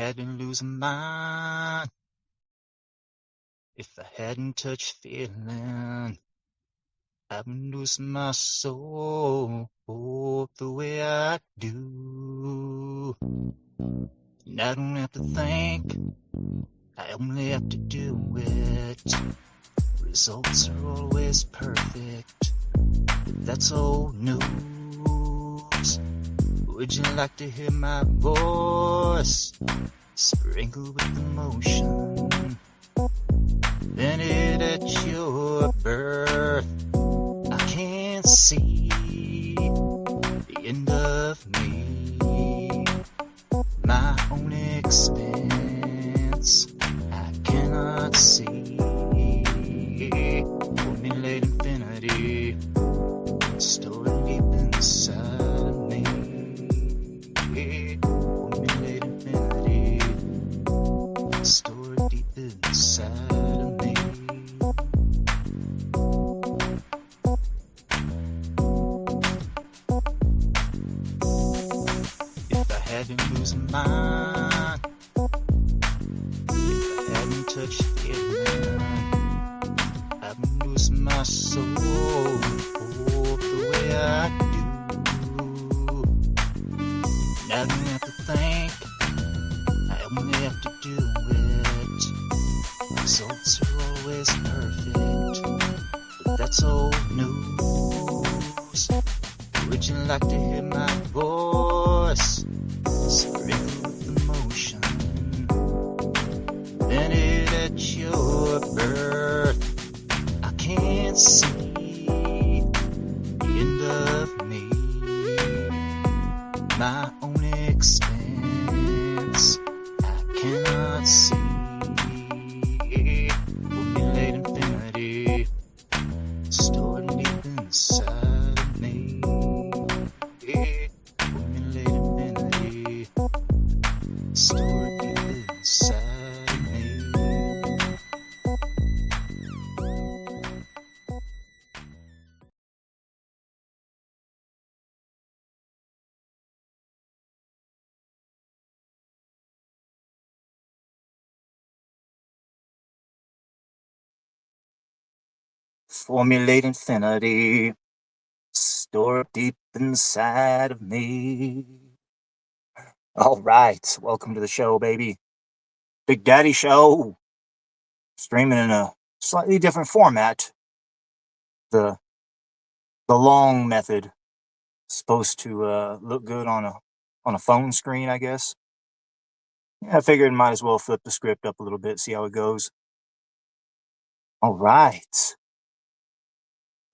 hadn't lose my mind, if I hadn't touched feeling, I would lose my soul the way I do. And I don't have to think, I only have to do it. Results are always perfect, but that's old news. Would you like to hear my voice, sprinkled with emotion? Then it at your birth, I can't see the end of me, my own expense, I cannot see. Formulate infinity, stored deep inside of me. Formulate infinity, stored deep inside of me. If I hadn't lose my mind, if I hadn't touched feeling, I would lose my soul the way I do. And I don't have to think, I only have to do it. Results are always perfect, but that's old news. Would you like to hear my voice, sprinkled with emotion? Then it at your birth, I can't see the end of me, my own expense, I cannot see. Formulate infinity, stored deep inside of me. Formulate infinity, stored deep inside of me. Formulate infinity, stored deep inside of me. All right, welcome to the show, baby. Big Daddy Show, streaming in a slightly different format. The long method, supposed to look good on a phone screen, I guess. Yeah, I figured might as well flip the script up a little bit, see how it goes. All right.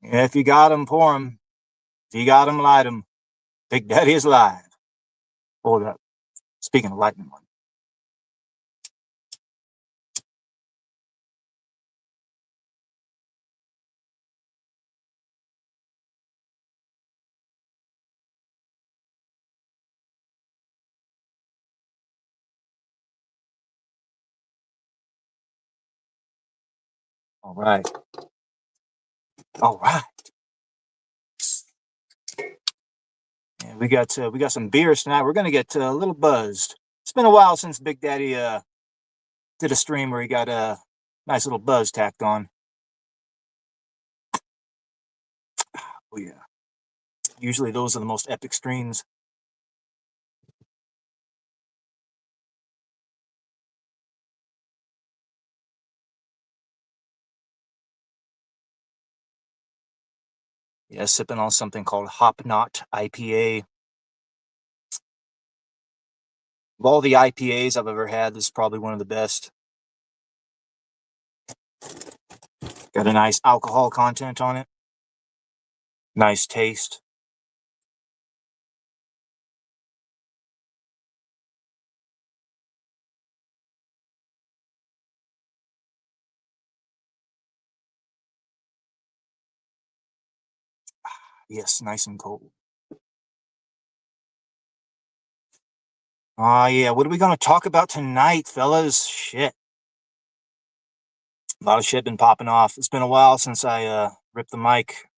Yeah, if you got 'em, pour 'em. If you got 'em, light 'em. Big Daddy is live. Hold up. Speaking of lightning one. All right. All right. Yeah, we got some beers tonight. We're gonna get a little buzzed. It's been a while since Big Daddy did a stream where he got a nice little buzz tacked on. Oh yeah. Usually those are the most epic streams. Yeah, sipping on something called Hop Knot IPA. Of all the IPAs I've ever had, this is probably one of the best. Got a nice alcohol content on it. Nice taste. Yes, nice and cold. Yeah, what are we gonna talk about tonight, fellas? Shit. A lot of shit been popping off. It's been a while since I ripped the mic.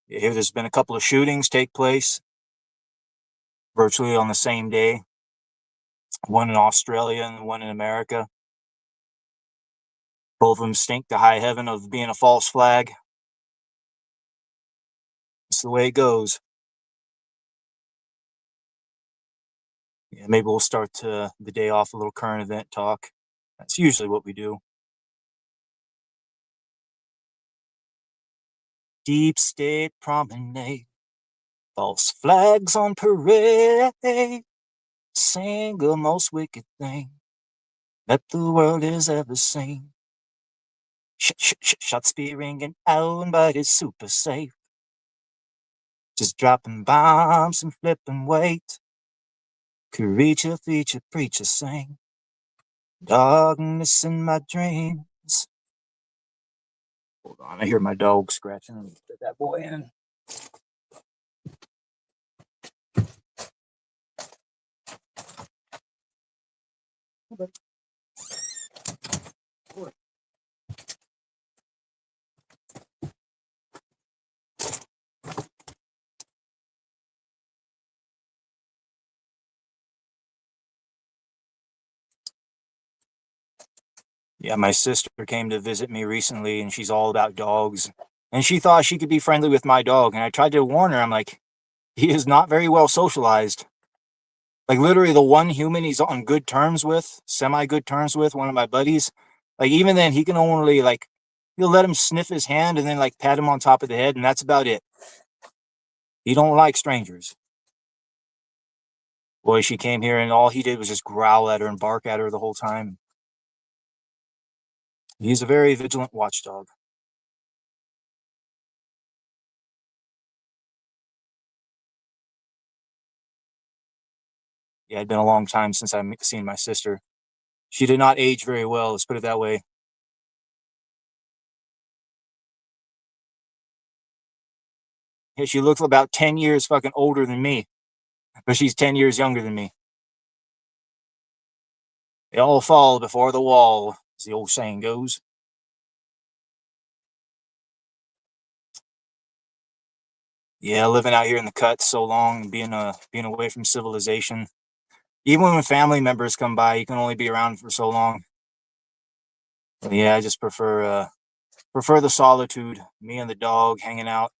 Here, there's been a couple of shootings take place virtually on the same day. One in Australia and one in America. Both of them stink to high heaven of being a false flag. It's the way it goes. Yeah, maybe we'll start the day off a little current event talk. That's usually what we do. Deep state promenade, false flags on parade, single most wicked thing that the world has ever seen. Shots be ringing out, but it's super safe. Just dropping bombs and flipping weight. Creature, feature, preacher, sing. Darkness in my dreams. Hold on, I hear my dog scratching. Let me put that boy in. Yeah, my sister came to visit me recently, and she's all about dogs. And she thought she could be friendly with my dog. And I tried to warn her. I'm like, he is not very well socialized. Like, literally, the one human he's on good terms with, semi good terms with, one of my buddies. Like, even then, he can only, like, he'll let him sniff his hand and then, like, pat him on top of the head. And that's about it. He don't like strangers. Boy, she came here, and all he did was just growl at her and bark at her the whole time. He's a very vigilant watchdog. Yeah, it'd been a long time since I've seen my sister. She did not age very well, let's put it that way. Yeah, she looks about 10 years fucking older than me, but she's 10 years younger than me. They all fall before the wall, as the old saying goes. Yeah, living out here in the cut so long, being away from civilization. Even when family members come by, you can only be around for so long. But yeah, I just prefer the solitude. Me and the dog hanging out.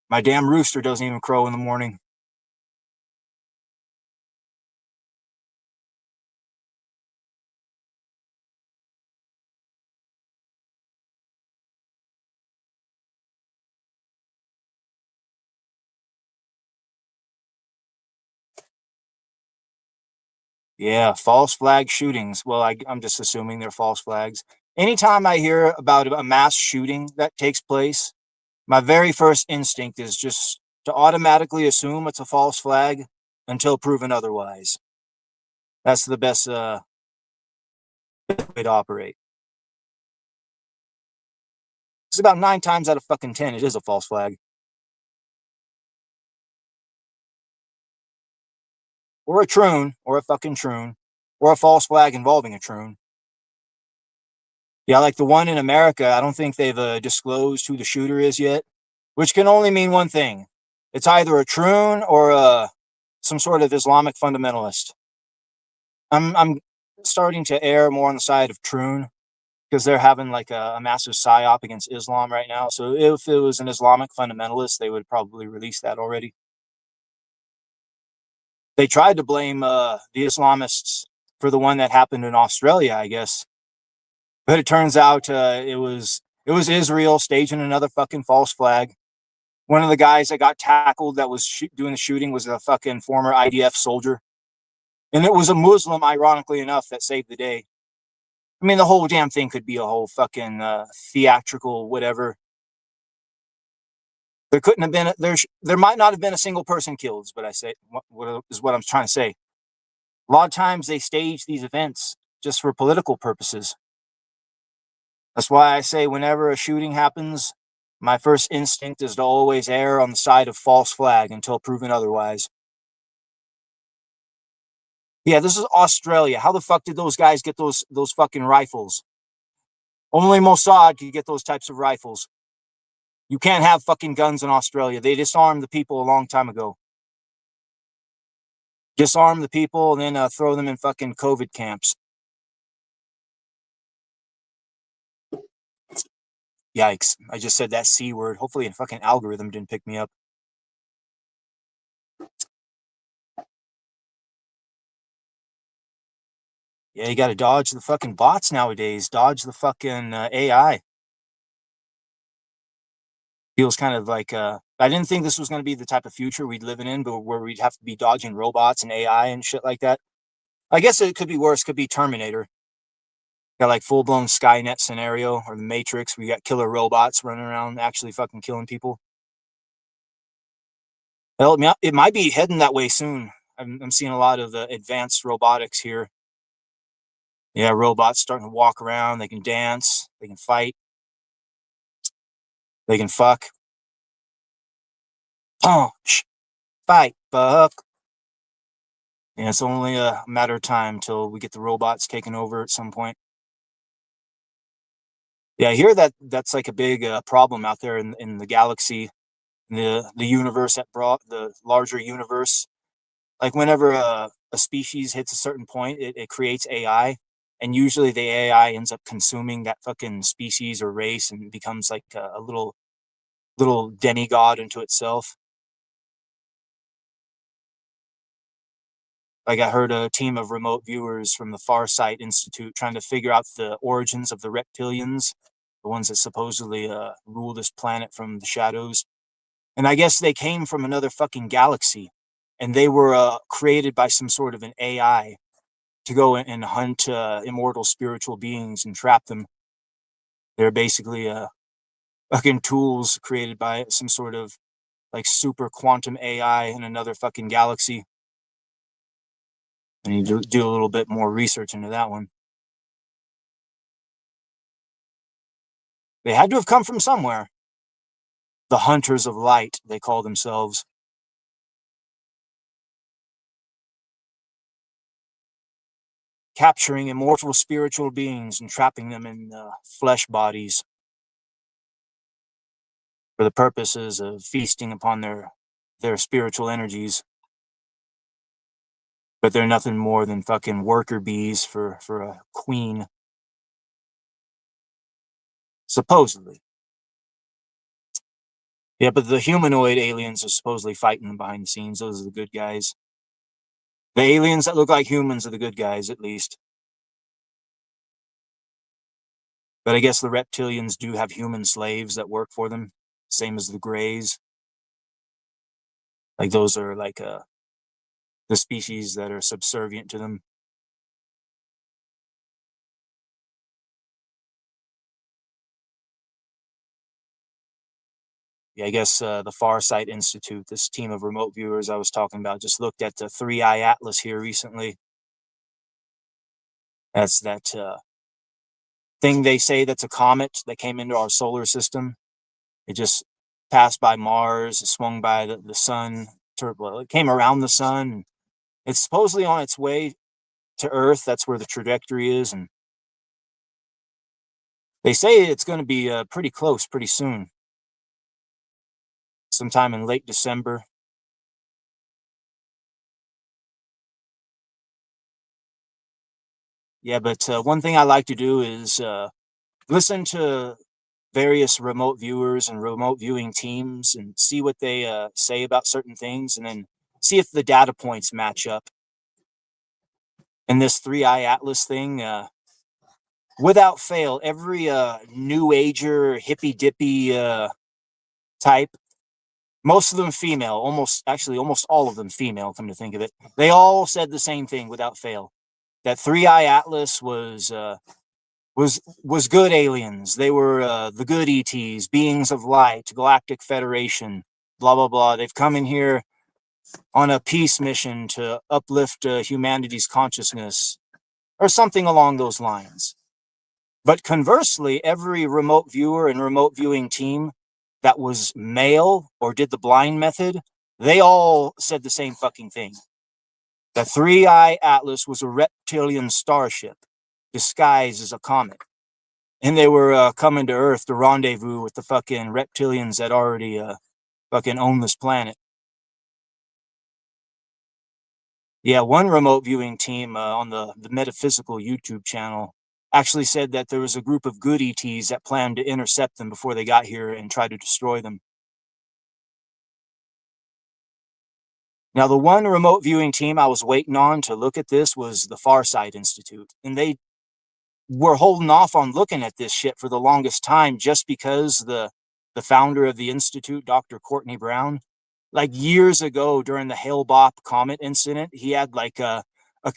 My damn rooster doesn't even crow in the morning. Yeah, false flag shootings. Well, I'm just assuming they're false flags. Anytime I hear about a mass shooting that takes place, my very first instinct is just to automatically assume it's a false flag until proven otherwise. That's the best way to operate. It's about 9 times out of fucking 10, it is a false flag. Or a troon, or a fucking troon, or a false flag involving a troon. Yeah, like the one in America, I don't think they've disclosed who the shooter is yet, which can only mean one thing. It's either a troon or some sort of Islamic fundamentalist. I'm starting to err more on the side of troon because they're having like a massive psyop against Islam right now. So if it was an Islamic fundamentalist, they would probably release that already. They tried to blame the Islamists for the one that happened in Australia, I guess, but it turns out it was Israel staging another fucking false flag. One of the guys that got tackled that was doing the shooting was a fucking former IDF soldier, and it was a Muslim, ironically enough, that saved the day. I mean, the whole damn thing could be a whole fucking theatrical whatever. There couldn't have been there might not have been a single person killed. Is what I say. What is what I'm trying to say. A lot of times they stage these events just for political purposes. That's why I say whenever a shooting happens, my first instinct is to always err on the side of false flag until proven otherwise. Yeah, this is Australia. How the fuck did those guys get those fucking rifles? Only Mossad could get those types of rifles. You can't have fucking guns in Australia. They disarmed the people a long time ago. Disarm the people and then throw them in fucking COVID camps. Yikes. I just said that C word. Hopefully a fucking algorithm didn't pick me up. Yeah, you gotta dodge the fucking bots nowadays. Dodge the fucking AI. Feels kind of like I didn't think this was going to be the type of future we'd live in, but where we'd have to be dodging robots and AI and shit like that. I guess it could be worse. Could be Terminator. Got like full blown Skynet scenario or the Matrix. We got killer robots running around actually fucking killing people. Well, it might be heading that way soon. I'm seeing a lot of the advanced robotics here. Yeah, robots starting to walk around. They can dance. They can fight. They can fuck. Punch. Fight. Fuck. Yeah, it's only a matter of time till we get the robots taking over at some point. Yeah, I hear that that's like a big problem out there in the galaxy, in the universe, that brought the larger universe. Like whenever a species hits a certain point, it creates AI, and usually the AI ends up consuming that fucking species or race and becomes like a little demigod into itself. Like I heard a team of remote viewers from the Fireside Institute trying to figure out the origins of the reptilians, the ones that supposedly rule this planet from the shadows. And I guess they came from another fucking galaxy, and they were created by some sort of an AI to go and hunt immortal spiritual beings and trap them. They're basically fucking tools created by some sort of like super quantum AI in another fucking galaxy. And you do a little bit more research into that one. They had to have come from somewhere. The Hunters of Light, they call themselves. Capturing immortal spiritual beings and trapping them in flesh bodies for the purposes of feasting upon their spiritual energies. But they're nothing more than fucking worker bees for a queen. Supposedly. Yeah, but the humanoid aliens are supposedly fighting them behind the scenes. Those are the good guys. The aliens that look like humans are the good guys, at least. But I guess the reptilians do have human slaves that work for them, same as the Greys. Like those are like the species that are subservient to them. Yeah, I guess the Farsight Institute, this team of remote viewers I was talking about, just looked at the Three-Eye Atlas here recently. That's that thing they say that's a comet that came into our solar system. It just passed by Mars, it swung by the sun. Well, it came around the sun. It's supposedly on its way to Earth. That's where the trajectory is, and they say it's going to be pretty close pretty soon, sometime in late December. Yeah, but one thing I like to do is listen to various remote viewers and remote viewing teams and see what they say about certain things, and then see if the data points match up. And this Three-Eye Atlas thing, without fail, every new ager, hippy dippy type, most of them female, almost all of them female, come to think of it, they all said the same thing without fail. That Three-Eye Atlas was good aliens. They were the good ETs, beings of light, Galactic Federation, blah blah blah. They've come in here on a peace mission to uplift humanity's consciousness, or something along those lines. But conversely, every remote viewer and remote viewing team that was male or did the blind method, they all said the same fucking thing. The Three-Eye Atlas was a reptilian starship disguised as a comet. and they were coming to Earth to rendezvous with the fucking reptilians that already fucking own this planet. Yeah, one remote viewing team on the Metaphysical YouTube channel actually said that there was a group of good ETs that planned to intercept them before they got here and try to destroy them. Now, the one remote viewing team I was waiting on to look at this was the Fireside Institute, and they were holding off on looking at this shit for the longest time just because the founder of the institute, Dr. Courtney Brown, like years ago during the Hale-Bopp comet incident, he had like a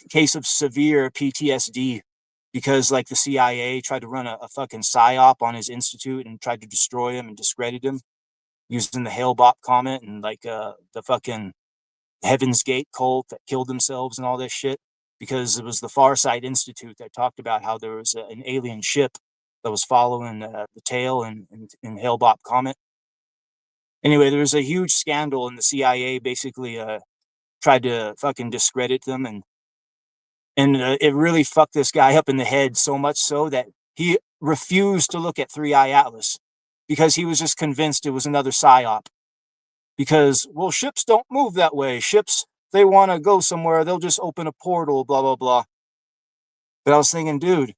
case of severe PTSD because like the CIA tried to run a fucking psyop on his institute and tried to destroy him and discredit him using the Hale-Bopp comet and like the fucking Heaven's Gate cult that killed themselves and all this shit because it was the Fireside Institute that talked about how there was an alien ship that was following the tail in Hale-Bopp comet. Anyway, there was a huge scandal, and the CIA basically tried to fucking discredit them, and it really fucked this guy up in the head so much so that he refused to look at Three Eye Atlas because he was just convinced it was another psyop. Because, well, ships don't move that way. Ships, they want to go somewhere, they'll just open a portal, blah, blah, blah. But I was thinking, dude,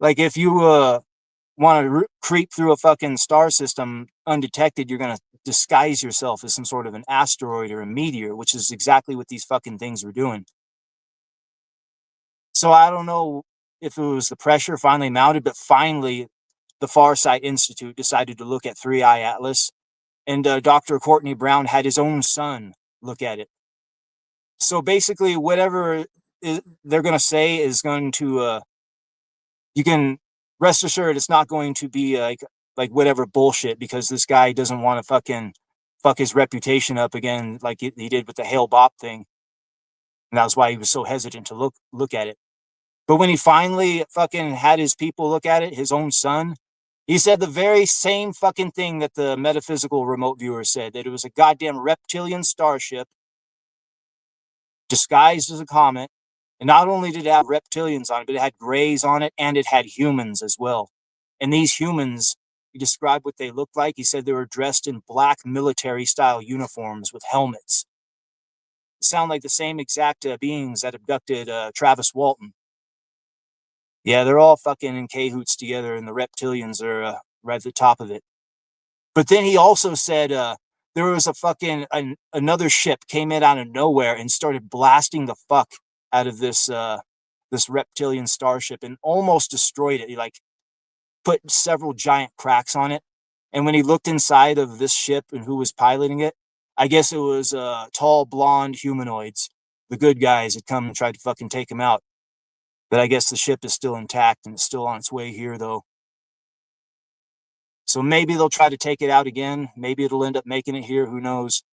like if you want to creep through a fucking star system undetected, you're going to disguise yourself as some sort of an asteroid or a meteor, which is exactly what these fucking things were doing. So I don't know if it was the pressure finally mounted, but finally the Farsight Institute decided to look at Three Eye Atlas, and Dr. Courtney Brown had his own son look at it. So basically, whatever they're going to say is going to, you can rest assured it's not going to be like whatever bullshit because this guy doesn't want to fucking fuck his reputation up again like he did with the Hale-Bopp thing. And that's why he was so hesitant to look at it. But when he finally fucking had his people look at it, his own son, he said the very same fucking thing that the metaphysical remote viewer said, that it was a goddamn reptilian starship disguised as a comet. And not only did it have reptilians on it, but it had grays on it and it had humans as well. And these humans, he described what they looked like. He said they were dressed in black military style uniforms with helmets. Sound like the same exact beings that abducted Travis Walton. Yeah, they're all fucking in cahoots together, and the reptilians are right at the top of it. But then he also said there was a fucking another ship came in out of nowhere and started blasting the fuck out of this this reptilian starship and almost destroyed it. He like put several giant cracks on it. And when he looked inside of this ship and who was piloting it, I guess it was tall blonde humanoids. The good guys had come and tried to fucking take him out. But I guess the ship is still intact and it's still on its way here, though. So maybe they'll try to take it out again. Maybe it'll end up making it here. Who knows?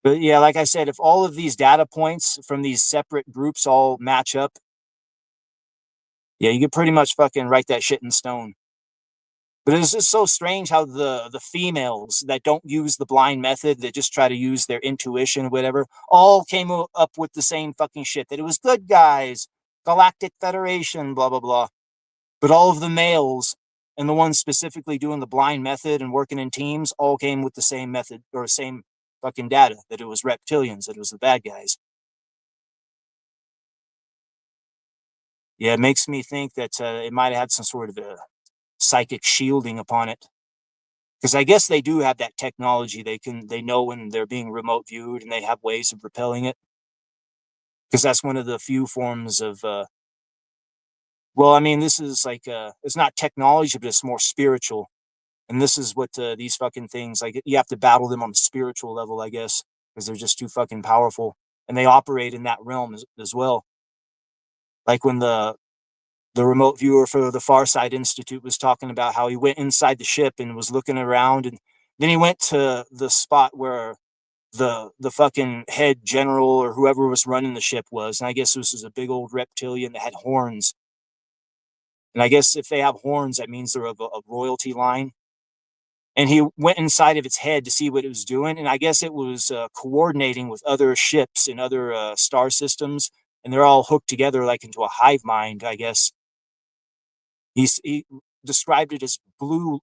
But yeah, like I said, if all of these data points from these separate groups all match up, yeah, you could pretty much fucking write that shit in stone. But it's just so strange how the females that don't use the blind method, that just try to use their intuition or whatever, all came up with the same fucking shit, that it was good guys, Galactic Federation, blah, blah, blah. But all of the males and the ones specifically doing the blind method and working in teams all came with the same method or same fucking data, that it was reptilians, that it was the bad guys. Yeah, it makes me think that it might have had some sort of a psychic shielding upon it. Because I guess they do have that technology. They know when they're being remote viewed and they have ways of repelling it. Because that's one of the few forms of well, I mean, this is like it's not technology, but it's more spiritual. And this is what these fucking things, like, you have to battle them on the spiritual level, I guess, because they're just too fucking powerful. And they operate in that realm as well. Like when the remote viewer for the Farside Institute was talking about how he went inside the ship and was looking around, and then he went to the spot where the fucking head general or whoever was running the ship was. And I guess this was a big old reptilian that had horns. And I guess if they have horns, that means they're of a royalty line. And he went inside of its head to see what it was doing. And I guess it was coordinating with other ships and other star systems. And they're all hooked together like into a hive mind, I guess. He described it as blue,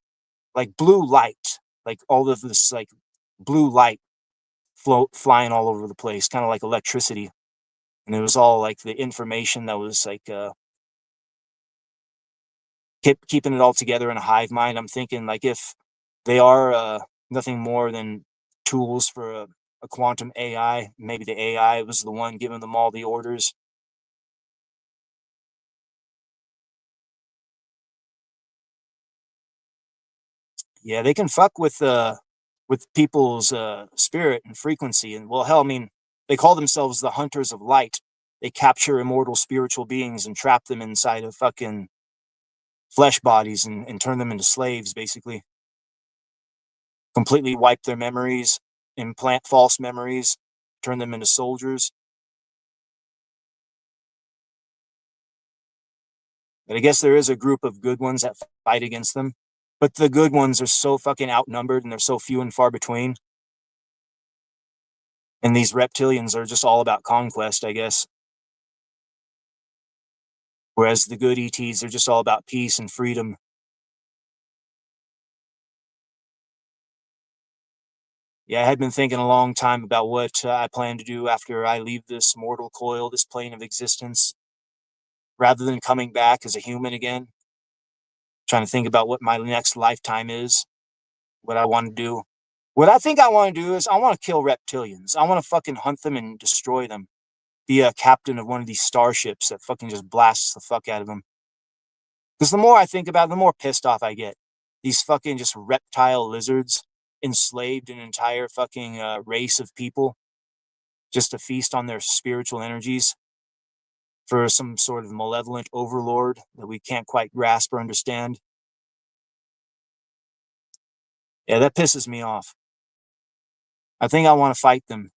like blue light, like all of this like blue light flying all over the place, kind of like electricity. And it was all like the information that was like keeping it all together in a hive mind. I'm thinking like if they are nothing more than tools for a quantum AI, maybe the AI was the one giving them all the orders. Yeah, they can fuck with people's spirit and frequency. And well, hell, I mean, they call themselves the hunters of light. They capture immortal spiritual beings and trap them inside of fucking flesh bodies and turn them into slaves, basically. Completely wipe their memories, implant false memories, turn them into soldiers. But I guess there is a group of good ones that fight against them. But the good ones are so fucking outnumbered and they're so few and far between. And these reptilians are just all about conquest, I guess. Whereas the good ETs are just all about peace and freedom. Yeah, I had been thinking a long time about what I plan to do after I leave this mortal coil, this plane of existence, rather than coming back as a human again. Trying to think about what my next lifetime is, what I want to do. What I think I want to do is I want to kill reptilians. I want to fucking hunt them and destroy them. Be a captain of one of these starships that fucking just blasts the fuck out of them. Because the more I think about it, the more pissed off I get. These fucking just reptile lizards enslaved an entire fucking race of people just to feast on their spiritual energies for some sort of malevolent overlord that we can't quite grasp or understand. Yeah, that pisses me off. I think I want to fight them,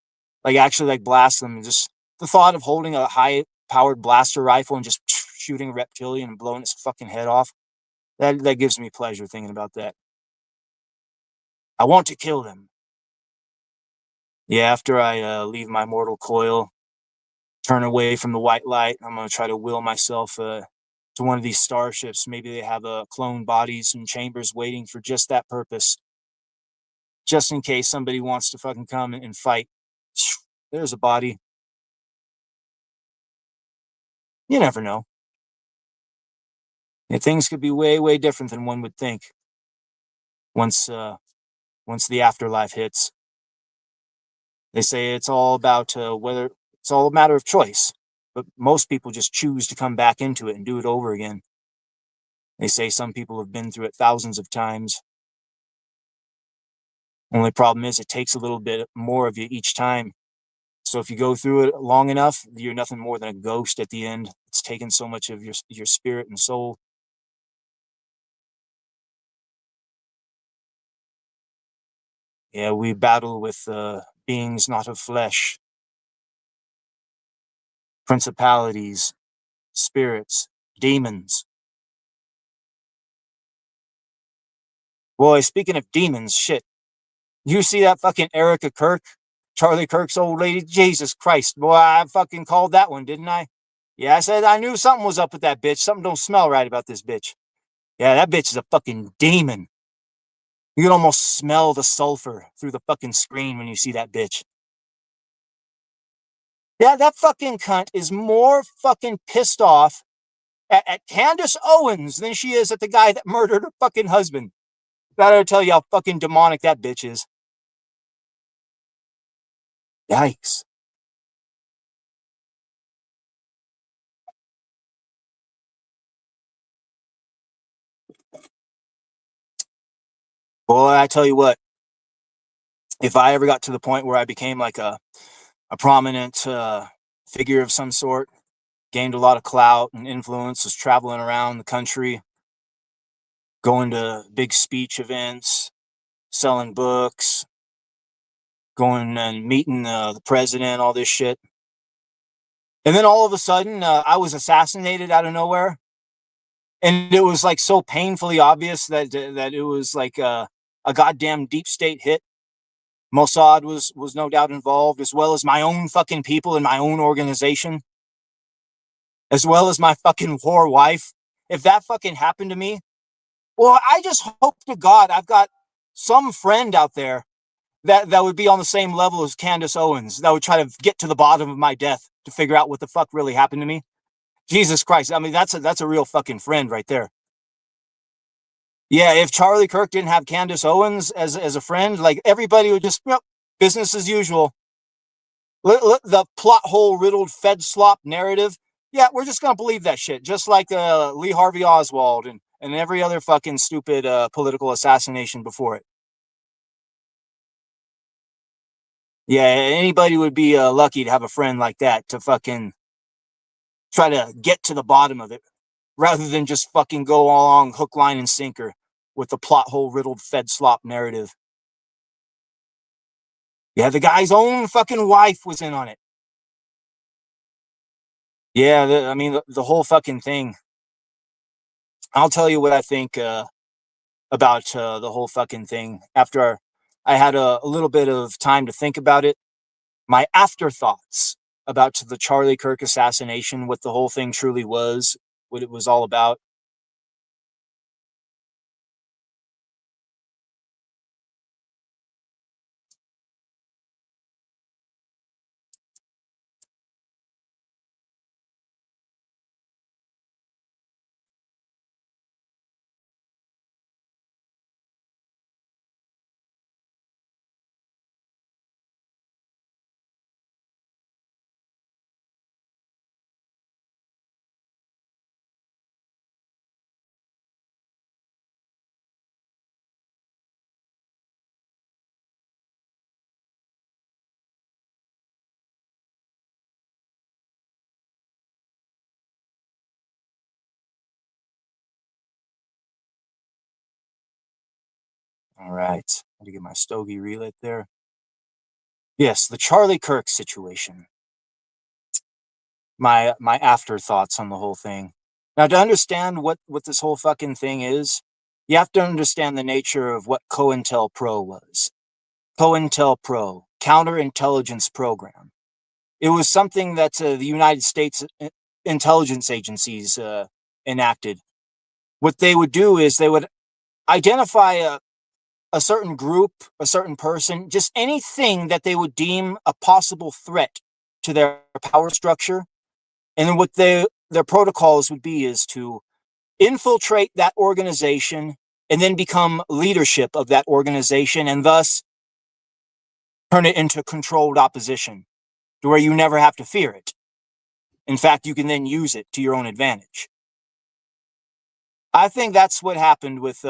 like actually like blast them. And just the thought of holding a high-powered blaster rifle and just shooting a reptilian and blowing its fucking head off, that gives me pleasure thinking about that. I want to kill them. Yeah, after I leave my mortal coil, turn away from the white light, I'm gonna try to will myself to one of these starships. Maybe they have clone bodies and chambers waiting for just that purpose, just in case somebody wants to fucking come and fight. There's a body. You never know. Yeah, things could be way, way different than one would think once once the afterlife hits. They say it's all about whether it's all a matter of choice, but most people just choose to come back into it and do it over again. They say some people have been through it thousands of times. Only problem is it takes a little bit more of you each time. So if you go through it long enough, you're nothing more than a ghost at the end. It's taken so much of your spirit and soul. Yeah, we battle with beings not of flesh, principalities, spirits, demons. Boy, speaking of demons, shit. You see that fucking Erica Kirk? Charlie Kirk's old lady? Jesus Christ. Boy, I fucking called that one, didn't I? Yeah, I said I knew something was up with that bitch. Something don't smell right about this bitch. Yeah, that bitch is a fucking demon. You can almost smell the sulfur through the fucking screen when you see that bitch. Yeah, that fucking cunt is more fucking pissed off at Candace Owens than she is at the guy that murdered her fucking husband. Gotta tell you how fucking demonic that bitch is. Yikes. Boy, I tell you what, if I ever got to the point where I became like a prominent figure of some sort, gained a lot of clout and influence, was traveling around the country, going to big speech events, selling books, going and meeting the president, all this shit. And then all of a sudden, I was assassinated out of nowhere. And it was like so painfully obvious that it was like a goddamn deep state hit. Mossad was no doubt involved, as well as my own fucking people in my own organization, as well as my fucking whore wife. if that fucking happened to me, well, I just hope to God I've got some friend out there that would be on the same level as Candace Owens, that would try to get to the bottom of my death to figure out what the fuck really happened to me. Jesus Christ. I mean, that's a real fucking friend right there. Yeah, if Charlie Kirk didn't have Candace Owens as a friend, like everybody would just, yep, business as usual. The plot hole riddled Fed slop narrative. Yeah, we're just gonna believe that shit, just like Lee Harvey Oswald and every other fucking stupid political assassination before it. Yeah, anybody would be lucky to have a friend like that to fucking try to get to the bottom of it, rather than just fucking go along hook, line, and sinker with the plot hole riddled Fed slop narrative. Yeah, the guy's own fucking wife was in on it. Yeah, I mean, the whole fucking thing. I'll tell you what I think about the whole fucking thing after I had a little bit of time to think about it. My afterthoughts about the Charlie Kirk assassination, what the whole thing truly was, what it was all about. All right, let me get my stogie relit there. Yes, the Charlie Kirk situation. My afterthoughts on the whole thing. Now, to understand what this whole fucking thing is, you have to understand the nature of what COINTELPRO was. COINTELPRO, counterintelligence program. It was something that the United States intelligence agencies enacted. What they would do is they would identify a certain group, a certain person, just anything that they would deem a possible threat to their power structure. And then what their protocols would be is to infiltrate that organization and then become leadership of that organization and thus turn it into controlled opposition to where you never have to fear it. In fact, you can then use it to your own advantage. I think that's what happened with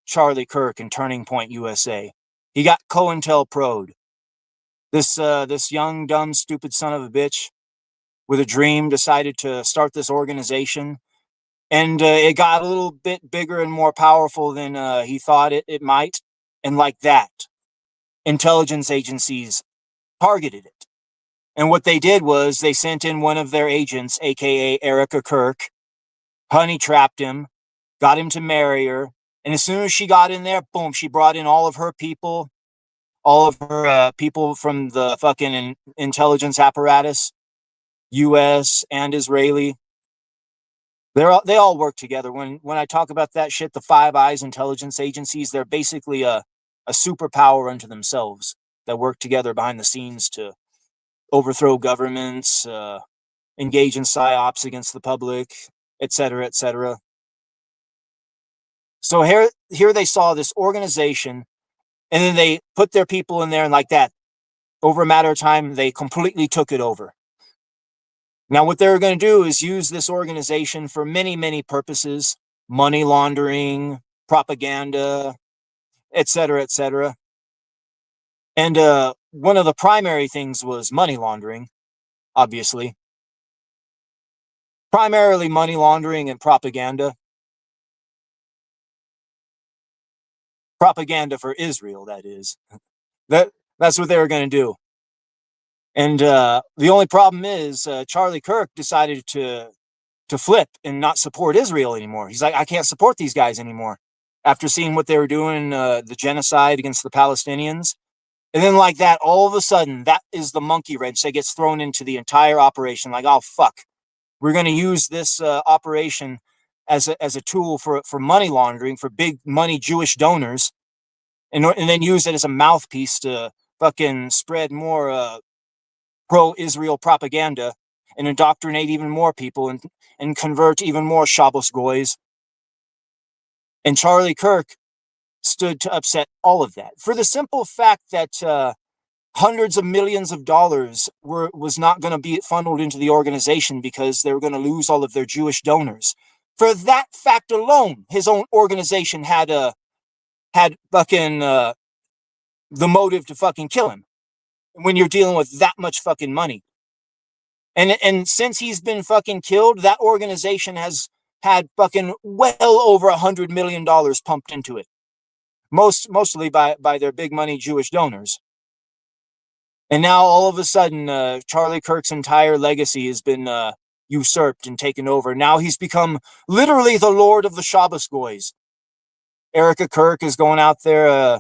Charlie Kirk and Turning Point USA. He got COINTELPRO'd. This young, dumb, stupid son of a bitch with a dream decided to start this organization, and it got a little bit bigger and more powerful than he thought it might. And like that, intelligence agencies targeted it. And what they did was they sent in one of their agents, aka Erica Kirk, honey trapped him, got him to marry her. And as soon as she got in there, boom, she brought in all of her people, all of her people from the fucking intelligence apparatus, US and Israeli. They all work together. When I talk about that shit, the Five Eyes intelligence agencies, they're basically a superpower unto themselves that work together behind the scenes to overthrow governments, engage in psyops against the public, etc., etc. So here they saw this organization, and then they put their people in there, and like that, over a matter of time, they completely took it over. Now, what they're going to do is use this organization for many, many purposes: money laundering, propaganda, etc., etc. And one of the primary things was money laundering, obviously. Primarily money laundering and propaganda. Propaganda for Israel, that is. That's what they were going to do. And the only problem is Charlie Kirk decided to flip and not support Israel anymore. He's like, I can't support these guys anymore after seeing what they were doing, the genocide against the Palestinians. And then like that, all of a sudden, that is the monkey wrench that gets thrown into the entire operation. Like, oh, fuck. We're going to use this operation as a tool for money laundering for big money Jewish donors, and then use it as a mouthpiece to fucking spread more pro-Israel propaganda and indoctrinate even more people and convert even more Shabbos goys. And Charlie Kirk stood to upset all of that for the simple fact that hundreds of millions of dollars was not going to be funneled into the organization because they were going to lose all of their Jewish donors. For that fact alone, his own organization had fucking the motive to fucking kill him. When you're dealing with that much fucking money, and since he's been fucking killed, that organization has had fucking well over $100 million pumped into it, mostly by their big money Jewish donors. And now all of a sudden, Charlie Kirk's entire legacy has been usurped and taken over. Now he's become literally the Lord of the Shabbos goys. Erica Kirk is going out there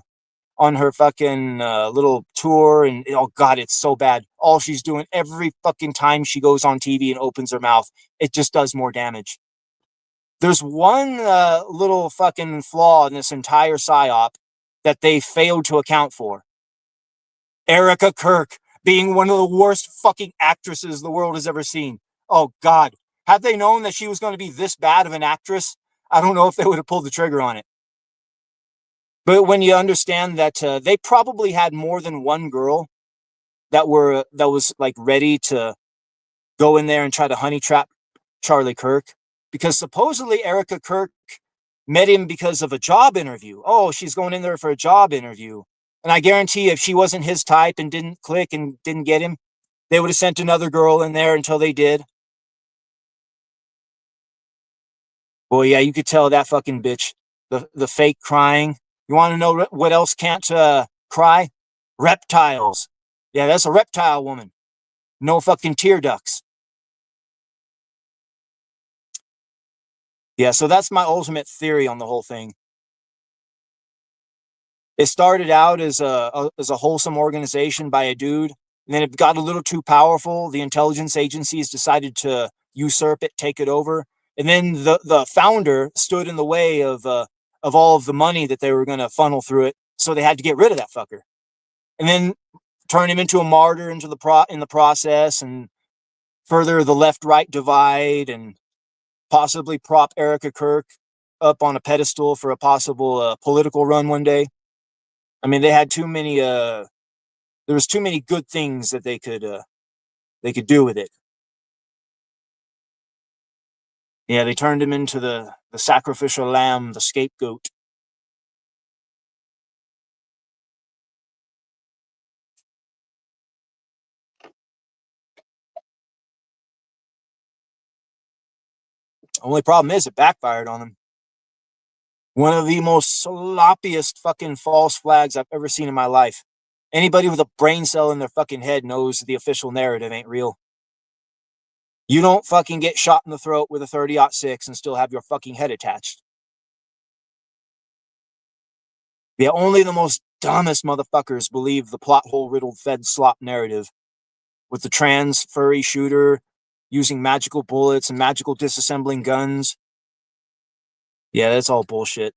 on her fucking little tour, and oh god, it's so bad. All she's doing every fucking time she goes on TV and opens her mouth, it just does more damage. There's one little fucking flaw in this entire psyop that they failed to account for. Erica Kirk being one of the worst fucking actresses the world has ever seen. Oh god, had they known that she was going to be this bad of an actress, I don't know if they would have pulled the trigger on it. But when you understand that they probably had more than one girl that was like ready to go in there and try to honey trap Charlie Kirk, because supposedly Erica Kirk met him because of a job interview. Oh, she's going in there for a job interview. And I guarantee if she wasn't his type and didn't click and didn't get him, they would have sent another girl in there until they did. Well, yeah, you could tell that fucking bitch, the fake crying. You want to know what else can't cry? Reptiles. Yeah, that's a reptile woman. No fucking tear ducts. Yeah, so that's my ultimate theory on the whole thing. It started out as a wholesome organization by a dude, and then it got a little too powerful. The intelligence agencies decided to usurp it, take it over, and then the founder stood in the way of all of the money that they were going to funnel through it, so they had to get rid of that fucker, and then turn him into a martyr in the process, and further the left-right divide, and possibly prop Erica Kirk up on a pedestal for a possible political run one day. I mean, they had too many. There was too many good things that they could do with it. Yeah, they turned him into the sacrificial lamb, the scapegoat. Only problem is it backfired on them. One of the most sloppiest fucking false flags I've ever seen in my life. Anybody with a brain cell in their fucking head knows the official narrative ain't real. You don't fucking get shot in the throat with a 30-06 and still have your fucking head attached. Yeah, only the most dumbest motherfuckers believe the plot hole riddled Fed slop narrative with the trans furry shooter using magical bullets and magical disassembling guns. Yeah, that's all bullshit.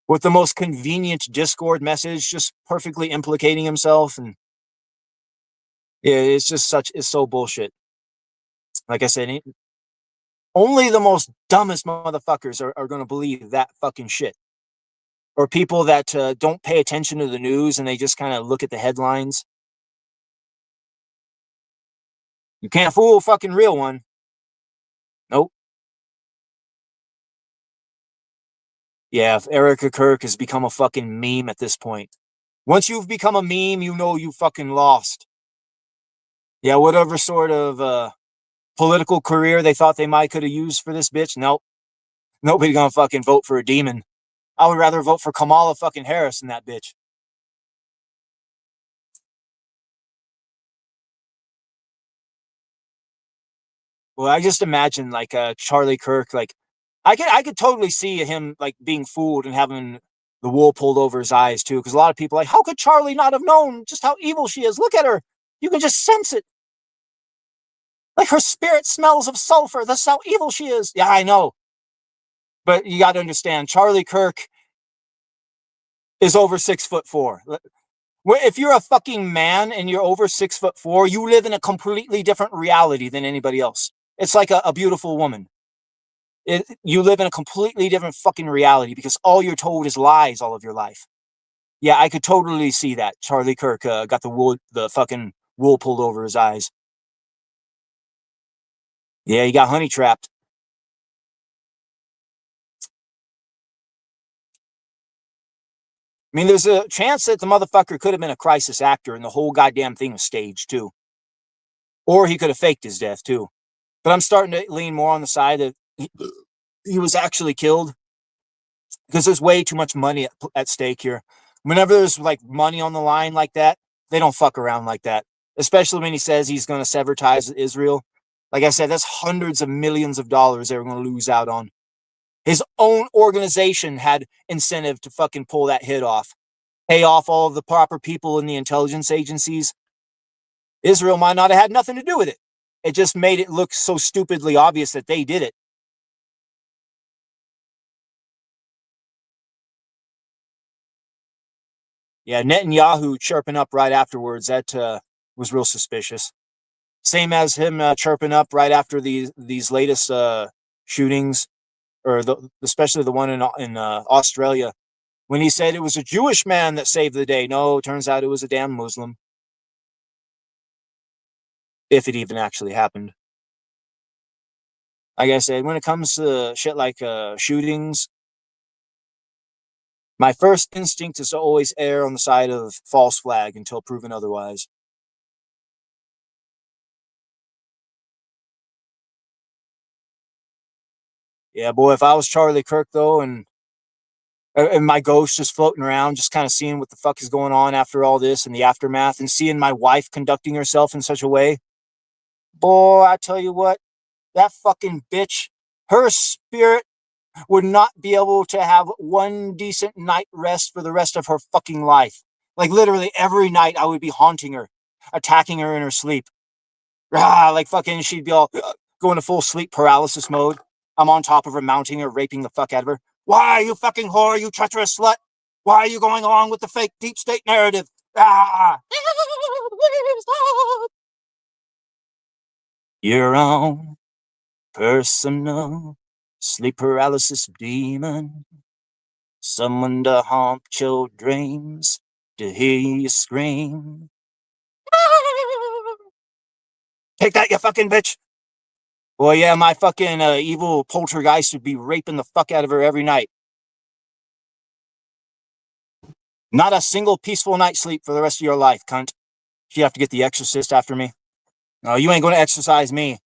With the most convenient Discord message just perfectly implicating himself, and yeah, it's so bullshit. Like I said, only the most dumbest motherfuckers are going to believe that fucking shit. Or people that don't pay attention to the news and they just kind of look at the headlines. You can't fool a fucking real one. Nope. Yeah, if Erica Kirk has become a fucking meme at this point. Once you've become a meme, you know you fucking lost. Yeah, whatever sort of political career they thought they might could have used for this bitch, nope. Nobody gonna fucking vote for a demon. I would rather vote for Kamala fucking Harris than that bitch. Well, I just imagine like Charlie Kirk, like I could totally see him like being fooled and having the wool pulled over his eyes too, because a lot of people are like, how could Charlie not have known just how evil she is? Look at her. You can just sense it. Like her spirit smells of sulfur. That's how evil she is. Yeah, I know. But you got to understand, Charlie Kirk is over 6'4". If you're a fucking man and you're over 6'4", you live in a completely different reality than anybody else. It's like a beautiful woman. You live in a completely different fucking reality because all you're told is lies all of your life. Yeah, I could totally see that. Charlie Kirk got the fucking wool pulled over his eyes. Yeah, he got honey trapped. I mean, there's a chance that the motherfucker could have been a crisis actor and the whole goddamn thing was staged too. Or he could have faked his death too. But I'm starting to lean more on the side that he was actually killed because there's way too much money at stake here. Whenever there's like money on the line like that, they don't fuck around like that. Especially when he says he's going to sever ties with Israel. Like I said, that's hundreds of millions of dollars they were going to lose out on. His own organization had incentive to fucking pull that hit off, pay off all of the proper people in the intelligence agencies. Israel might not have had nothing to do with it. It just made it look so stupidly obvious that they did it. Yeah, Netanyahu chirping up right afterwards, that was real suspicious. Same as him chirping up right after these latest shootings, or especially the one in Australia, when he said it was a Jewish man that saved the day. No, it turns out it was a damn Muslim. If it even actually happened. Like I said, when it comes to shit like shootings, my first instinct is to always err on the side of false flag until proven otherwise. Yeah, boy, if I was Charlie Kirk though, and my ghost just floating around, just kind of seeing what the fuck is going on after all this and the aftermath, and seeing my wife conducting herself in such a way, boy, I tell you what, that fucking bitch, her spirit would not be able to have one decent night rest for the rest of her fucking life. Like literally every night I would be haunting her, attacking her in her sleep. Like fucking she'd be all going to full sleep paralysis mode. I'm on top of her, mounting her, raping the fuck out of her. Why, you fucking whore, you treacherous slut? Why are you going along with the fake deep state narrative? Ah! Your own personal sleep paralysis demon. Someone to haunt your dreams, to hear you scream. Take that, you fucking bitch. Well, yeah, my fucking evil poltergeist would be raping the fuck out of her every night. Not a single peaceful night's sleep for the rest of your life, cunt. You have to get the exorcist after me. No, you ain't going to exorcise me.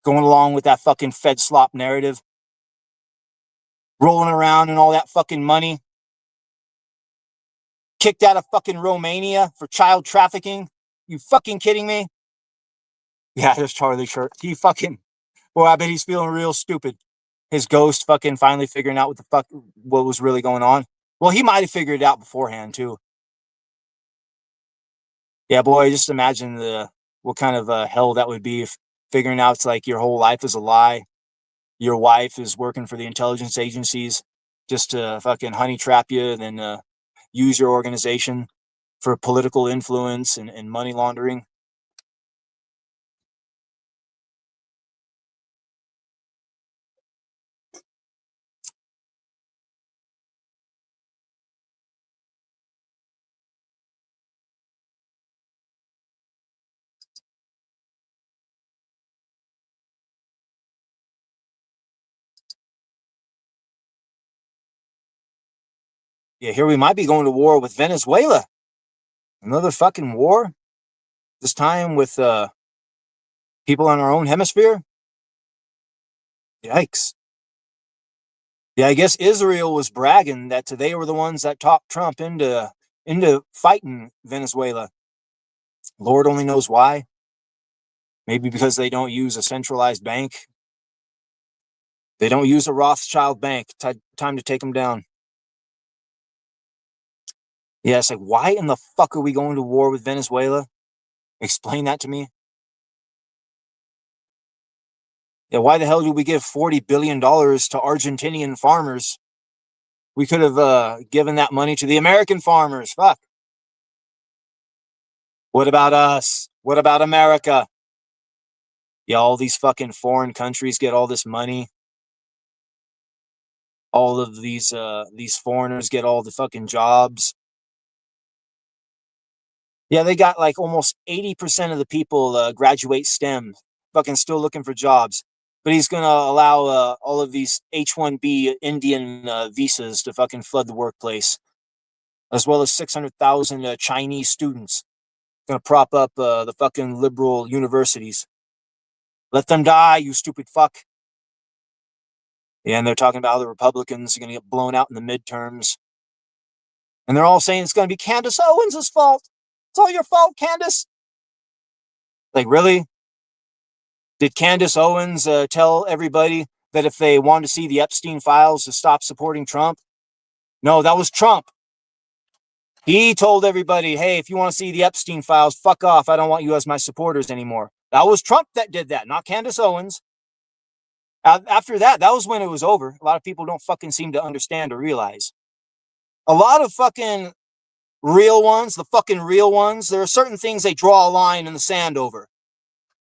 Going along with that fucking Fed slop narrative. Rolling around and all that fucking money. Kicked out of fucking Romania for child trafficking. You fucking kidding me? Yeah, there's Charlie Kirk. He fucking, boy, I bet he's feeling real stupid. His ghost fucking finally figuring out what was really going on. Well, he might have figured it out beforehand too. Yeah, boy, just imagine what kind of hell that would be if figuring out it's like your whole life is a lie. Your wife is working for the intelligence agencies just to fucking honey trap you, and then use your organization for political influence and money laundering. Yeah, here we might be going to war with Venezuela. Another fucking war. This time with people in our own hemisphere. Yikes. Yeah, I guess Israel was bragging that they were the ones that talked Trump into fighting Venezuela. Lord only knows why. Maybe because they don't use a centralized bank. They don't use a Rothschild bank. Time to take them down. Yeah, it's like, why in the fuck are we going to war with Venezuela? Explain that to me. Yeah, why the hell did we give $40 billion to Argentinian farmers? We could have given that money to the American farmers. Fuck. What about us? What about America? Yeah, all these fucking foreign countries get all this money. All of these foreigners get all the fucking jobs. Yeah, they got like almost 80% of the people graduate STEM, fucking still looking for jobs. But he's gonna allow all of these H-1B Indian visas to fucking flood the workplace, as well as 600,000 Chinese students. Gonna prop up the fucking liberal universities. Let them die, you stupid fuck. Yeah, and they're talking about how the Republicans are gonna get blown out in the midterms. And they're all saying it's gonna be Candace Owens' fault. It's all your fault, Candace. Like, really? Did Candace Owens tell everybody that if they wanted to see the Epstein files to stop supporting Trump? No, that was Trump. He told everybody, hey, if you want to see the Epstein files, fuck off. I don't want you as my supporters anymore. That was Trump that did that, not Candace Owens. After that, that was when it was over. A lot of people don't fucking seem to understand or realize. A lot of fucking real ones, the fucking real ones, there are certain things they draw a line in the sand over.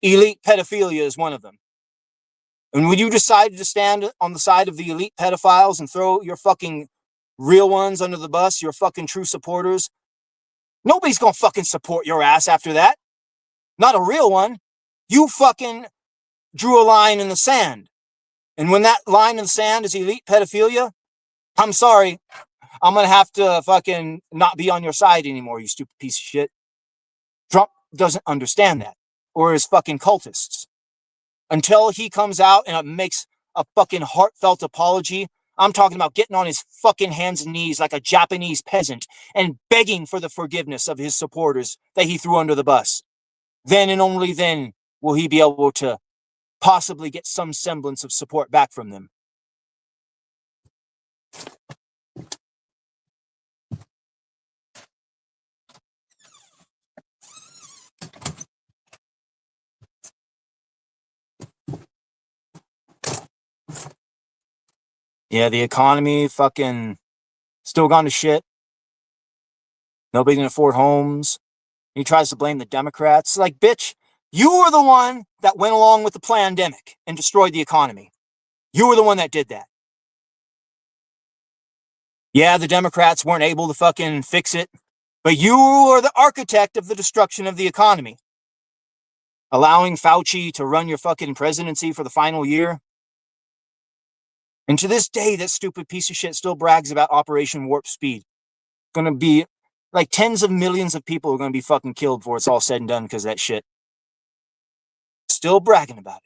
Elite pedophilia is one of them. And when you decided to stand on the side of the elite pedophiles and throw your fucking real ones under the bus, your fucking true supporters, nobody's gonna fucking support your ass after that. Not a real one. You fucking drew a line in the sand. And when that line in the sand is elite pedophilia, I'm sorry, I'm gonna have to fucking not be on your side anymore, you stupid piece of shit. Trump doesn't understand that. Or his fucking cultists. Until he comes out and makes a fucking heartfelt apology, I'm talking about getting on his fucking hands and knees like a Japanese peasant and begging for the forgiveness of his supporters that he threw under the bus. Then and only then will he be able to possibly get some semblance of support back from them. Yeah, the economy fucking still gone to shit. Nobody can afford homes. He tries to blame the Democrats. Like, bitch, you were the one that went along with the pandemic and destroyed the economy. You were the one that did that. Yeah, the Democrats weren't able to fucking fix it, but you are the architect of the destruction of the economy. Allowing Fauci to run your fucking presidency for the final year. And to this day, that stupid piece of shit still brags about Operation Warp Speed. Gonna be like tens of millions of people are gonna be fucking killed before it's all said and done because of that shit. Still bragging about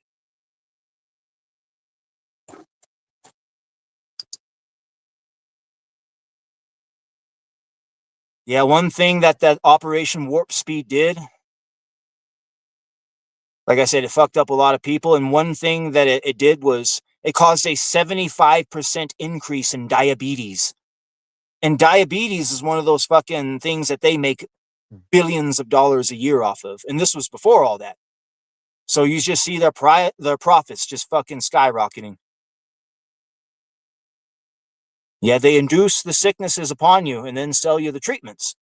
it. Yeah, one thing that Operation Warp Speed did, like I said, it fucked up a lot of people. And one thing that it did was it caused a 75% increase in diabetes. And diabetes is one of those fucking things that they make billions of dollars a year off of. And this was before all that. So you just see their profits just fucking skyrocketing. Yeah, they induce the sicknesses upon you and then sell you the treatments.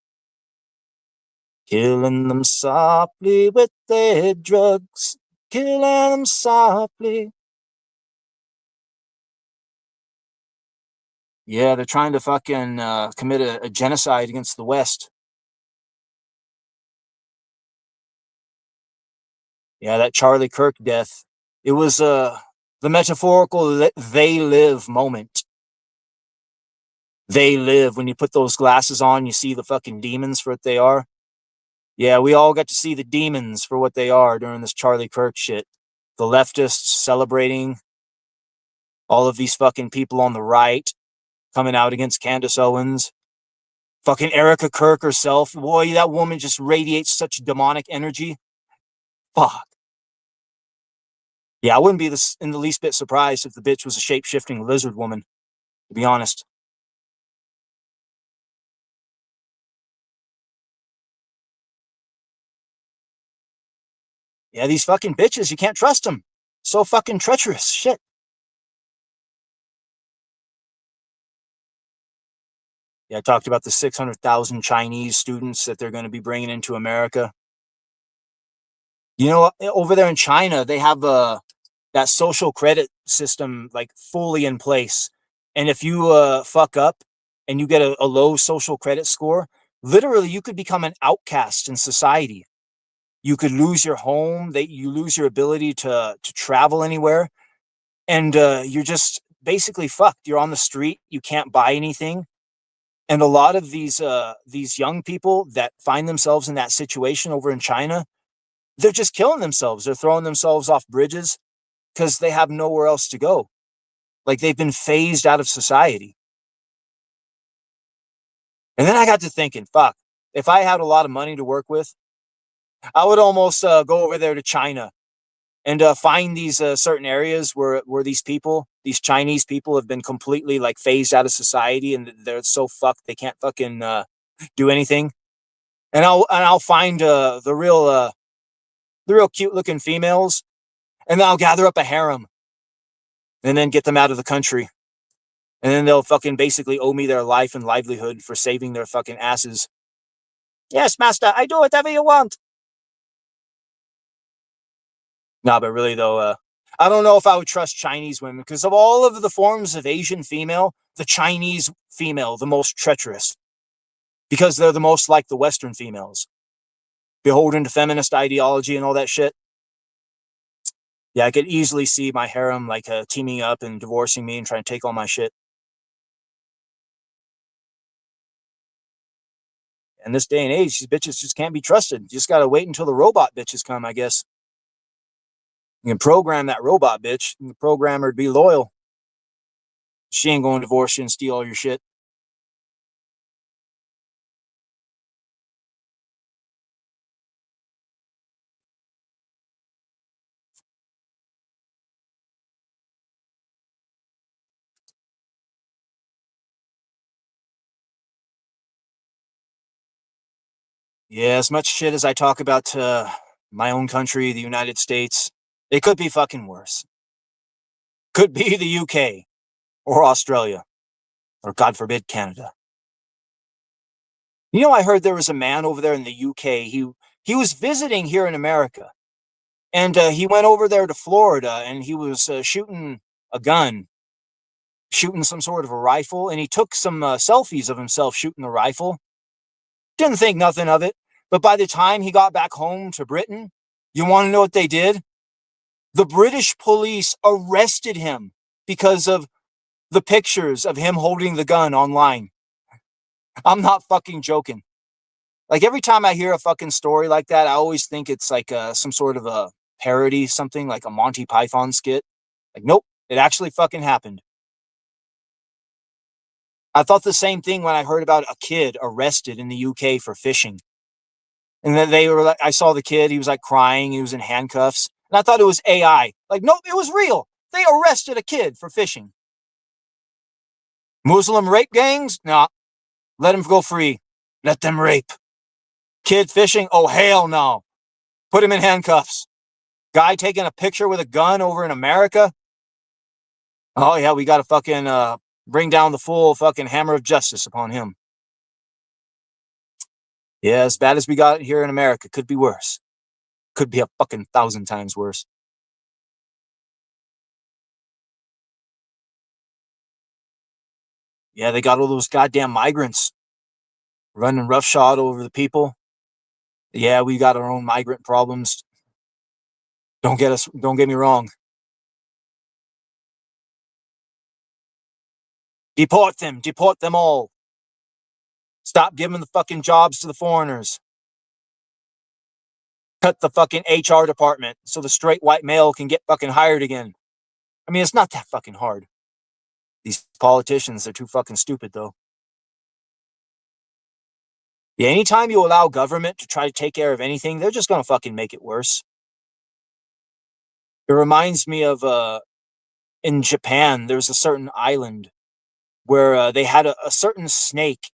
Killing them softly with their drugs. Killing them softly. Yeah, they're trying to fucking commit a genocide against the West. Yeah, that Charlie Kirk death. It was the metaphorical they live moment. They live. When you put those glasses on, you see the fucking demons for what they are. Yeah, we all got to see the demons for what they are during this Charlie Kirk shit. The leftists celebrating all of these fucking people on the right coming out against Candace Owens. Fucking Erica Kirk herself. Boy, that woman just radiates such demonic energy. Fuck. Yeah, I wouldn't be in the least bit surprised if the bitch was a shape-shifting lizard woman, to be honest. Yeah, these fucking bitches, you can't trust them. So fucking treacherous. Shit. Yeah, I talked about the 600,000 Chinese students that they're going to be bringing into America. You know, over there in China, they have that social credit system like fully in place. And if you fuck up and you get a low social credit score, literally you could become an outcast in society. You could lose your home. You lose your ability to travel anywhere, and you're just basically fucked. You're on the street. You can't buy anything. And a lot of these young people that find themselves in that situation over in China, they're just killing themselves. They're throwing themselves off bridges because they have nowhere else to go. Like they've been phased out of society. And then I got to thinking, fuck, if I had a lot of money to work with, I would almost go over there to China and find these certain areas where these people, these Chinese people, have been completely like phased out of society and they're so fucked they can't fucking do anything. And I'll find the real cute looking females, and then I'll gather up a harem and then get them out of the country. And then they'll fucking basically owe me their life and livelihood for saving their fucking asses. Yes, master, I do whatever you want. Nah, but really though, I don't know if I would trust Chinese women because of all of the forms of Asian female, the Chinese female, the most treacherous, because they're the most like the Western females, beholden to feminist ideology and all that shit. Yeah, I could easily see my harem like teaming up and divorcing me and trying to take all my shit. In this day and age, these bitches just can't be trusted. You just gotta wait until the robot bitches come, I guess. You can program that robot bitch, and the programmer would be loyal. She ain't going to divorce you and steal all your shit. Yeah, as much shit as I talk about my own country, the United States, it could be fucking worse. Could be the UK or Australia or God forbid Canada. You know, I heard there was a man over there in the UK. He was visiting here in America, and he went over there to Florida, and he was shooting a gun, shooting some sort of a rifle, and he took some selfies of himself shooting the rifle. Didn't think nothing of it, but by the time he got back home to Britain, you want to know what they did? The British police arrested him because of the pictures of him holding the gun online. I'm not fucking joking. Like every time I hear a fucking story like that, I always think it's like some sort of a parody, something like a Monty Python skit. Like, nope, it actually fucking happened. I thought the same thing when I heard about a kid arrested in the UK for fishing. And then they were like, I saw the kid, he was like crying, he was in handcuffs. And I thought it was AI. Like, nope, it was real. They arrested a kid for fishing. Muslim rape gangs? Nah, let them go free. Let them rape. Kid fishing? Oh, hell no. Put him in handcuffs. Guy taking a picture with a gun over in America? Oh, yeah, we got to fucking bring down the full fucking hammer of justice upon him. Yeah, as bad as we got here in America, could be worse. Could be a fucking 1,000 times worse. Yeah, they got all those goddamn migrants running roughshod over the people. Yeah, we got our own migrant problems. Don't get me wrong. Deport them all. Stop giving the fucking jobs to the foreigners. Cut the fucking HR department so the straight white male can get fucking hired again. I mean, it's not that fucking hard. These politicians are too fucking stupid, though. Yeah, anytime you allow government to try to take care of anything, they're just gonna fucking make it worse. It reminds me of in Japan, there's a certain island where they had a certain snake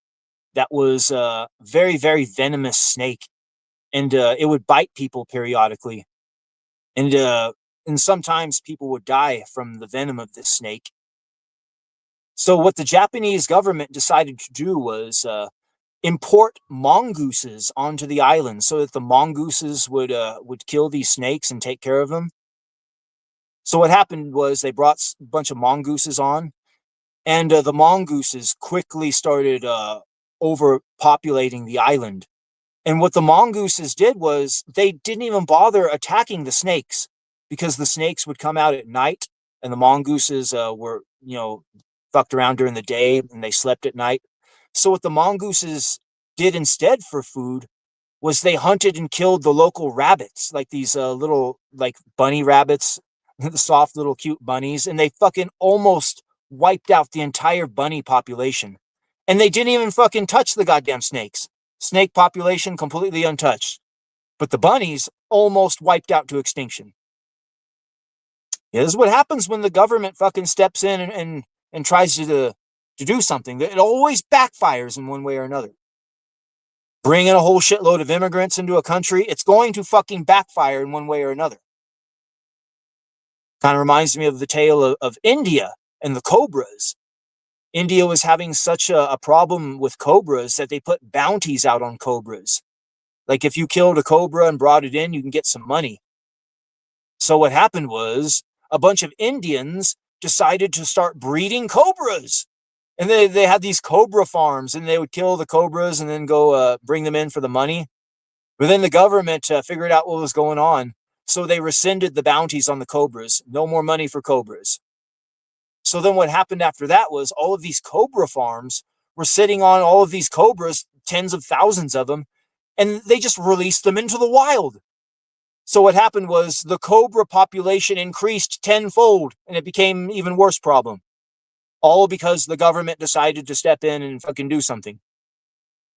that was a very, very venomous snake, and it would bite people periodically. And and sometimes people would die from the venom of this snake. So what the Japanese government decided to do was import mongooses onto the island so that the mongooses would kill these snakes and take care of them. So what happened was they brought a bunch of mongooses on, and the mongooses quickly started overpopulating the island. And what the mongooses did was they didn't even bother attacking the snakes because the snakes would come out at night, and the mongooses were, fucked around during the day and they slept at night. So what the mongooses did instead for food was they hunted and killed the local rabbits, like these little like bunny rabbits, the soft little cute bunnies, and they fucking almost wiped out the entire bunny population. And they didn't even fucking touch the goddamn snakes. Snake population completely untouched. But the bunnies almost wiped out to extinction. Yeah, this is what happens when the government fucking steps in and tries to do something. It always backfires in one way or another. Bring in a whole shitload of immigrants into a country, it's going to fucking backfire in one way or another. Kind of reminds me of the tale of India and the cobras. India was having such a problem with cobras that they put bounties out on cobras. Like if you killed a cobra and brought it in, you can get some money. So what happened was a bunch of Indians decided to start breeding cobras. And they had these cobra farms, and they would kill the cobras and then go bring them in for the money. But then the government figured out what was going on. So they rescinded the bounties on the cobras. No more money for cobras. So then what happened after that was all of these cobra farms were sitting on all of these cobras, tens of thousands of them, and they just released them into the wild. So what happened was the cobra population increased tenfold, and it became an even worse problem. All because the government decided to step in and fucking do something.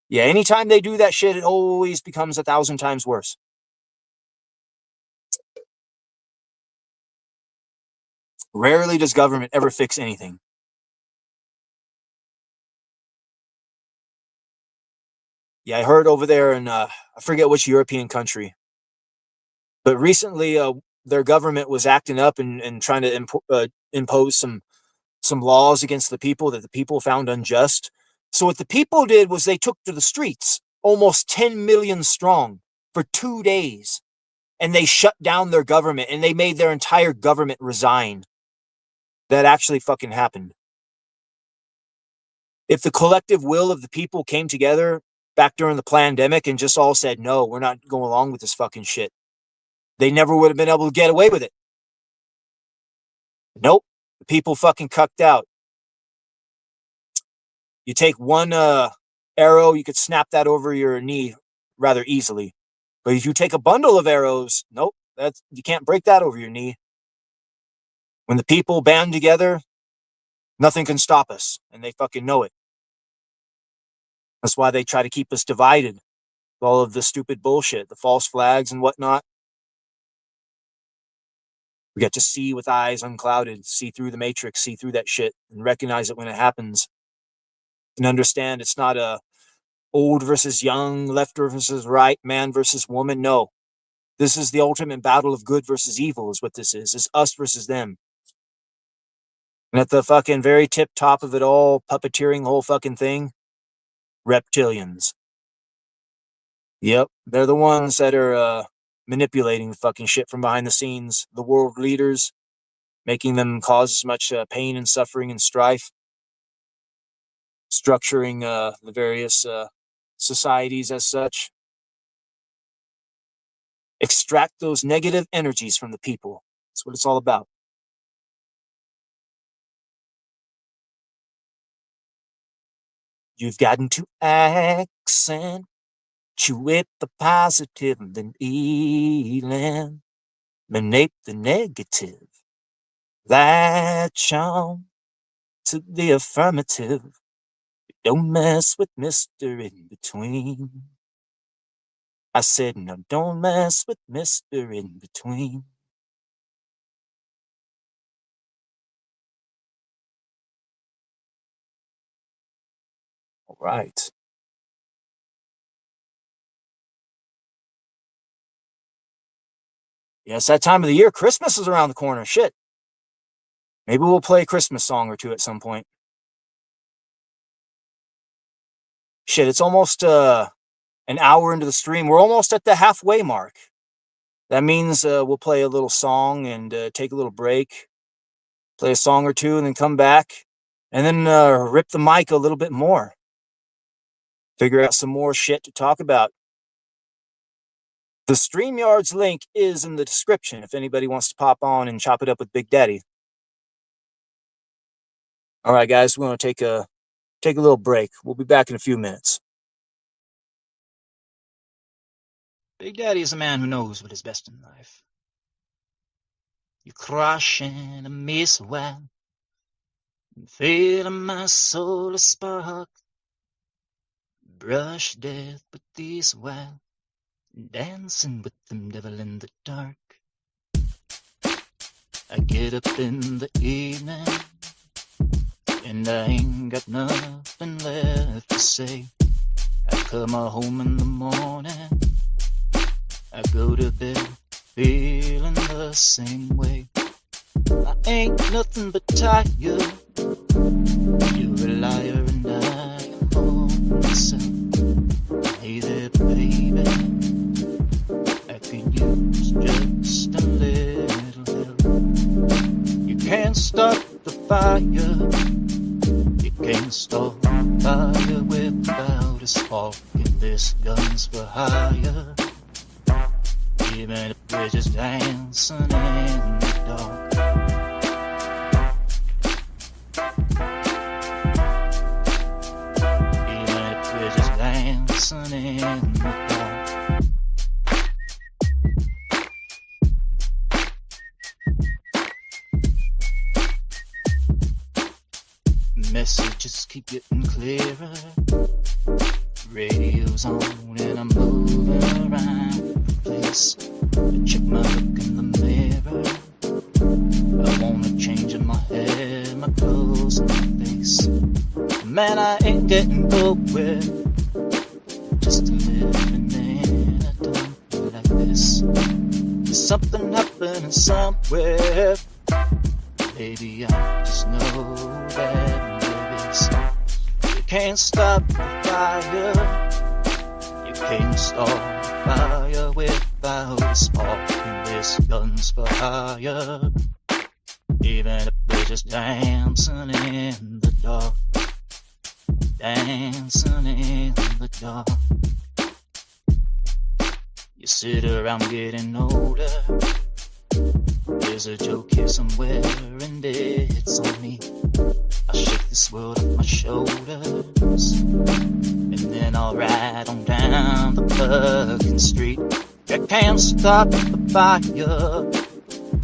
Yeah, anytime they do that shit, it always becomes 1,000 times worse. Rarely does government ever fix anything. Yeah, I heard over there in, I forget which European country, but recently their government was acting up and trying to impose some laws against the people that the people found unjust. So what the people did was they took to the streets, almost 10 million strong, for 2 days, and they shut down their government and they made their entire government resign. That actually fucking happened. If the collective will of the people came together back during the pandemic and just all said, no, we're not going along with this fucking shit, they never would have been able to get away with it. Nope. The people fucking cucked out. You take one arrow, you could snap that over your knee rather easily. But if you take a bundle of arrows, nope, you can't break that over your knee. When the people band together, nothing can stop us, and they fucking know it. That's why they try to keep us divided. All of the stupid bullshit, the false flags and whatnot. We get to see with eyes unclouded, see through the matrix, see through that shit, and recognize it when it happens. And understand it's not a old versus young, left versus right, man versus woman. No. This is the ultimate battle of good versus evil, is what this is. It's us versus them. And at the fucking very tip top of it all, puppeteering the whole fucking thing, reptilians. Yep, they're the ones that are manipulating the fucking shit from behind the scenes. The world leaders, making them cause as much pain and suffering and strife, structuring the various societies as such. Extract those negative energies from the people. That's what it's all about. You've gotten to accentuate the positive and then eliminate the negative. Latch on to the affirmative. Don't mess with Mr. In Between. I said, no, don't mess with Mr. In Between. All right. Yeah, it's that time of the year. Christmas is around the corner. Shit. Maybe we'll play a Christmas song or two at some point. Shit, it's almost an hour into the stream. We're almost at the halfway mark. That means we'll play a little song and take a little break, play a song or two, and then come back, and then rip the mic a little bit more. Figure out some more shit to talk about. The StreamYard's link is in the description if anybody wants to pop on and chop it up with Big Daddy. All right, guys, we're going to take a little break. We'll be back in a few minutes. Big Daddy is a man who knows what is best in life. You crush and miss well, and feeling my soul a spark. Brush death with these well, dancing with them devil in the dark. I get up in the evening, and I ain't got nothing left to say. I come home in the morning, I go to bed feeling the same way. I ain't nothing but tired. You're a liar and I am home myself. Hey there, baby, I could use just a little help. You can't start the fire, you can't start fire without a spark. And this gun's for hire. Even if we're just dancing in the dark. Even if we're just dancing in the dark. Messages keep getting clearer. Radio's on and I'm moving around the place. I check my look in the mirror. I wanna change in my hair, my clothes, and my face. Man, I ain't getting nowhere. Just living in a dump like this. There's something happening somewhere. Baby, I just know that there is. You can't stop the fire. You can't start the fire without a spark. And this gun's for hire. Even if we're just dancing in the dark. Dancing in the dark. You sit around getting older. There's a joke here somewhere and it's on me. I shake this world off my shoulders, and then I'll ride on down the fucking street. You can't stop the fire.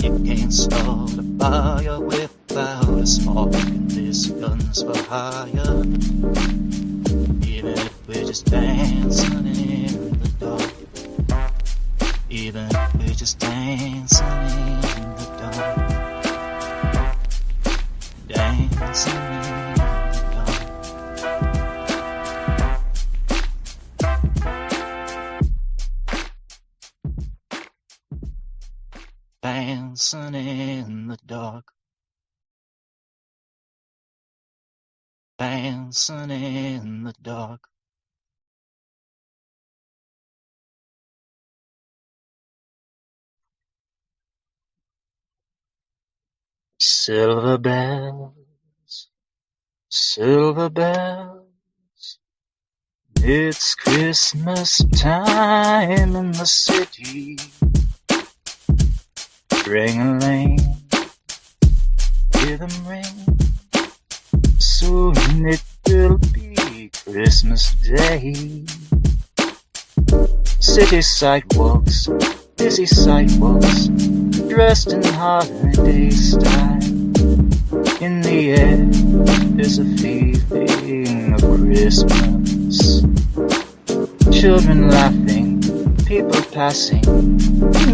You can't start a fire without a spark. And this gun's for hire. Even if we're just dancing in the dark. Even if we're just dancing in the dark. Dancing in the dark. Dancing in the dark. Dancing in the dark. Silver bells, silver bells, it's Christmas time in the city. Ring-a-ling, hear them ring, soon it will be Christmas Day. City sidewalks, busy sidewalks, dressed in holiday style. In the air, there's a feeling of Christmas. Children laughing, people passing,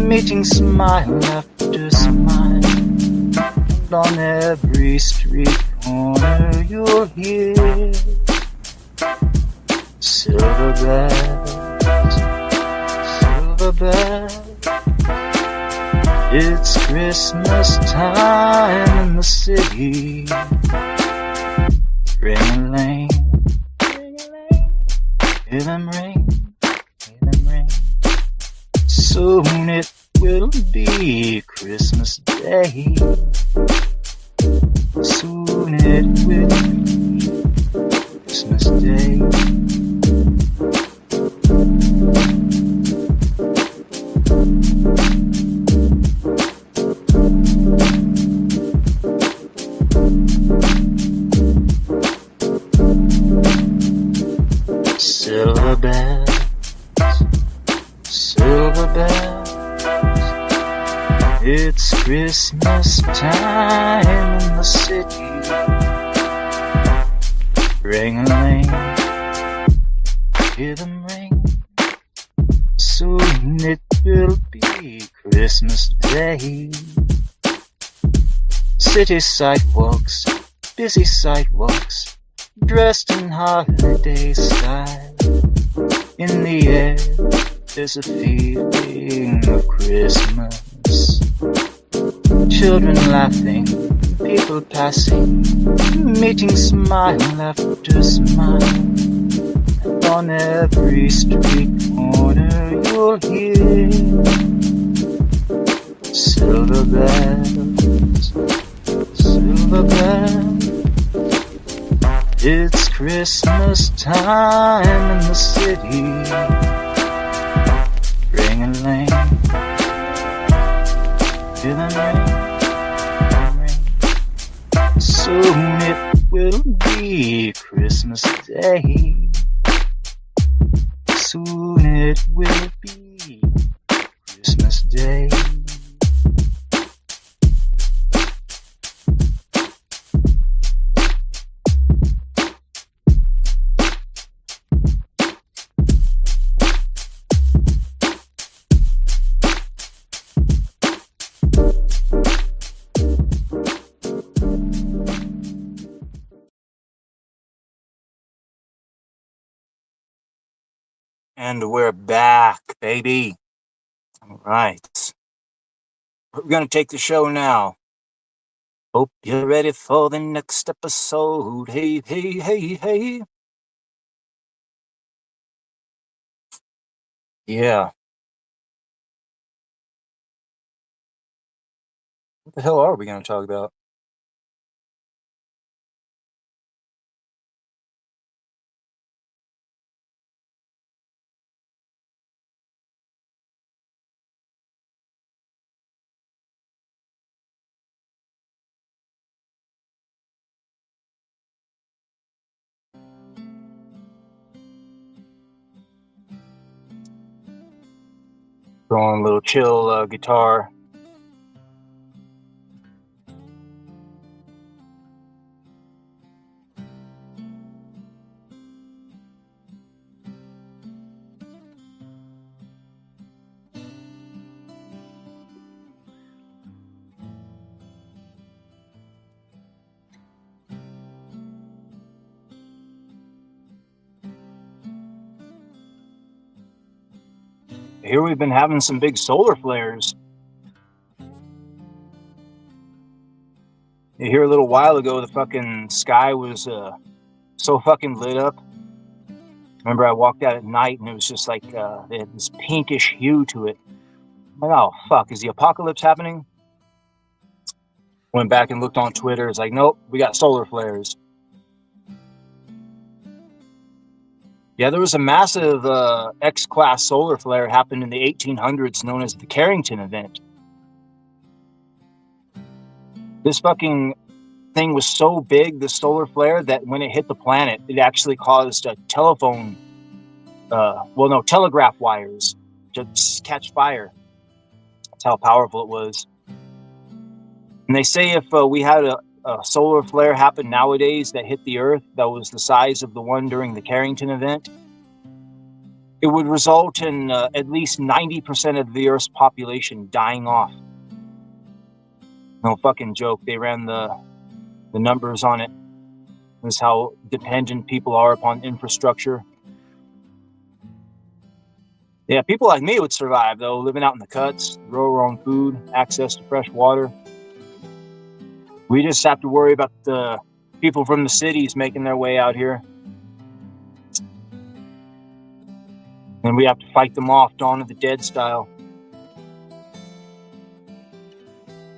meeting smile after smile. And on every street corner you'll hear silver bells, silver bells. It's Christmas time in the city. Ring-a-ling, hear them ring, hear them ring. Soon it will be Christmas Day. Soon it will be Christmas Day. Silver bells, silver bells, it's Christmas time in the city. Ring-a-ling, hear them ring. Soon it will be Christmas Day. City sidewalks, busy sidewalks, dressed in holiday style. In the air, there's a feeling of Christmas. Children laughing, people passing, meeting smile after smile. And on every street corner you'll hear silver bells, silver bells. It's Christmas time in the city. Ring-a-ling, hear them ring, ring. Soon it will be Christmas Day. Soon it will be Christmas Day. And we're back, baby. All right. We're going to take the show now. Hope you're ready for the next episode. Hey, hey, hey, hey. Yeah. What the hell are we going to talk about? Throwing a little chill guitar. Here we've been having some big solar flares. Here a little while ago, the fucking sky was so fucking lit up. Remember, I walked out at night and it was just like they had this pinkish hue to it. I'm like, oh fuck, is the apocalypse happening? Went back and looked on Twitter. It's like, nope, we got solar flares. Yeah, there was a massive X-class solar flare happened in the 1800s known as the Carrington event. This fucking thing was so big, the solar flare, that when it hit the planet, it actually caused a telegraph wires to catch fire. That's how powerful it was. And they say if we had a solar flare happen nowadays that hit the Earth that was the size of the one during the Carrington event, it would result in at least 90% of the Earth's population dying off. No fucking joke. They ran the numbers on it. This is how dependent people are upon infrastructure. Yeah, people like me would survive, though, living out in the cuts, grow our own food, access to fresh water. We just have to worry about the people from the cities making their way out here. And we have to fight them off, Dawn of the Dead style.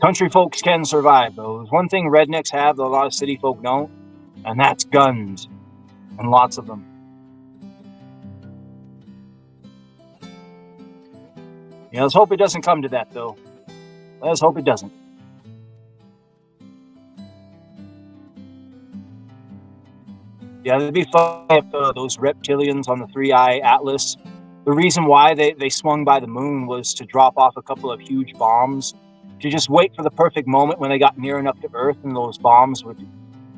Country folks can survive, though. There's one thing rednecks have that a lot of city folk don't, and that's guns. And lots of them. Yeah, let's hope it doesn't come to that, though. Let's hope it doesn't. Yeah, it'd be fun if those reptilians on the 3-Eye Atlas, the reason why they swung by the moon was to drop off a couple of huge bombs, to just wait for the perfect moment when they got near enough to Earth and those bombs would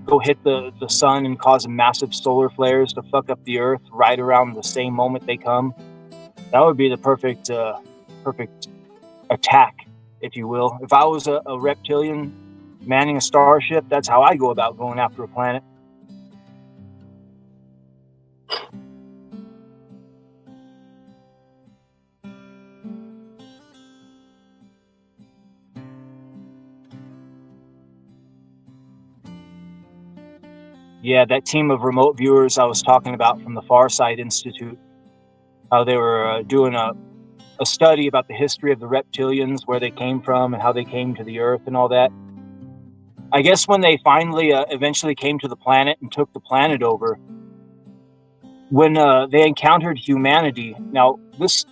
go hit the sun and cause massive solar flares to fuck up the Earth right around the same moment they come. That would be the perfect attack, if you will. If I was a reptilian manning a starship, that's how I go about going after a planet. Yeah, that team of remote viewers I was talking about from the Fireside Institute, how they were doing a study about the history of the reptilians, where they came from and how they came to the Earth and all that. I guess when they finally eventually came to the planet and took the planet over, when they encountered humanity, now this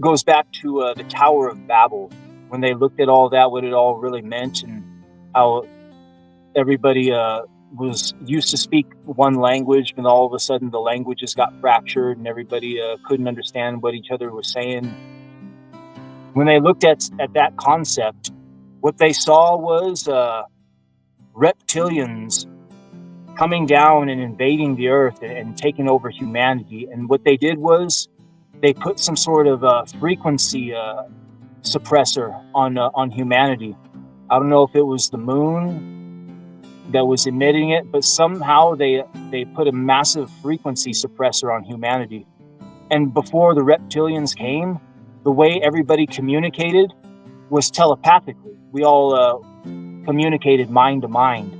goes back to the Tower of Babel, when they looked at all that, what it all really meant, and how everybody was used to speak one language, and all of a sudden the languages got fractured and everybody couldn't understand what each other was saying. When they looked at that concept, what they saw was reptilians coming down and invading the Earth and taking over humanity. And what they did was they put some sort of frequency suppressor on humanity. I don't know if it was the moon that was emitting it, but somehow they put a massive frequency suppressor on humanity. And before the reptilians came, the way everybody communicated was telepathically. We all communicated mind to mind.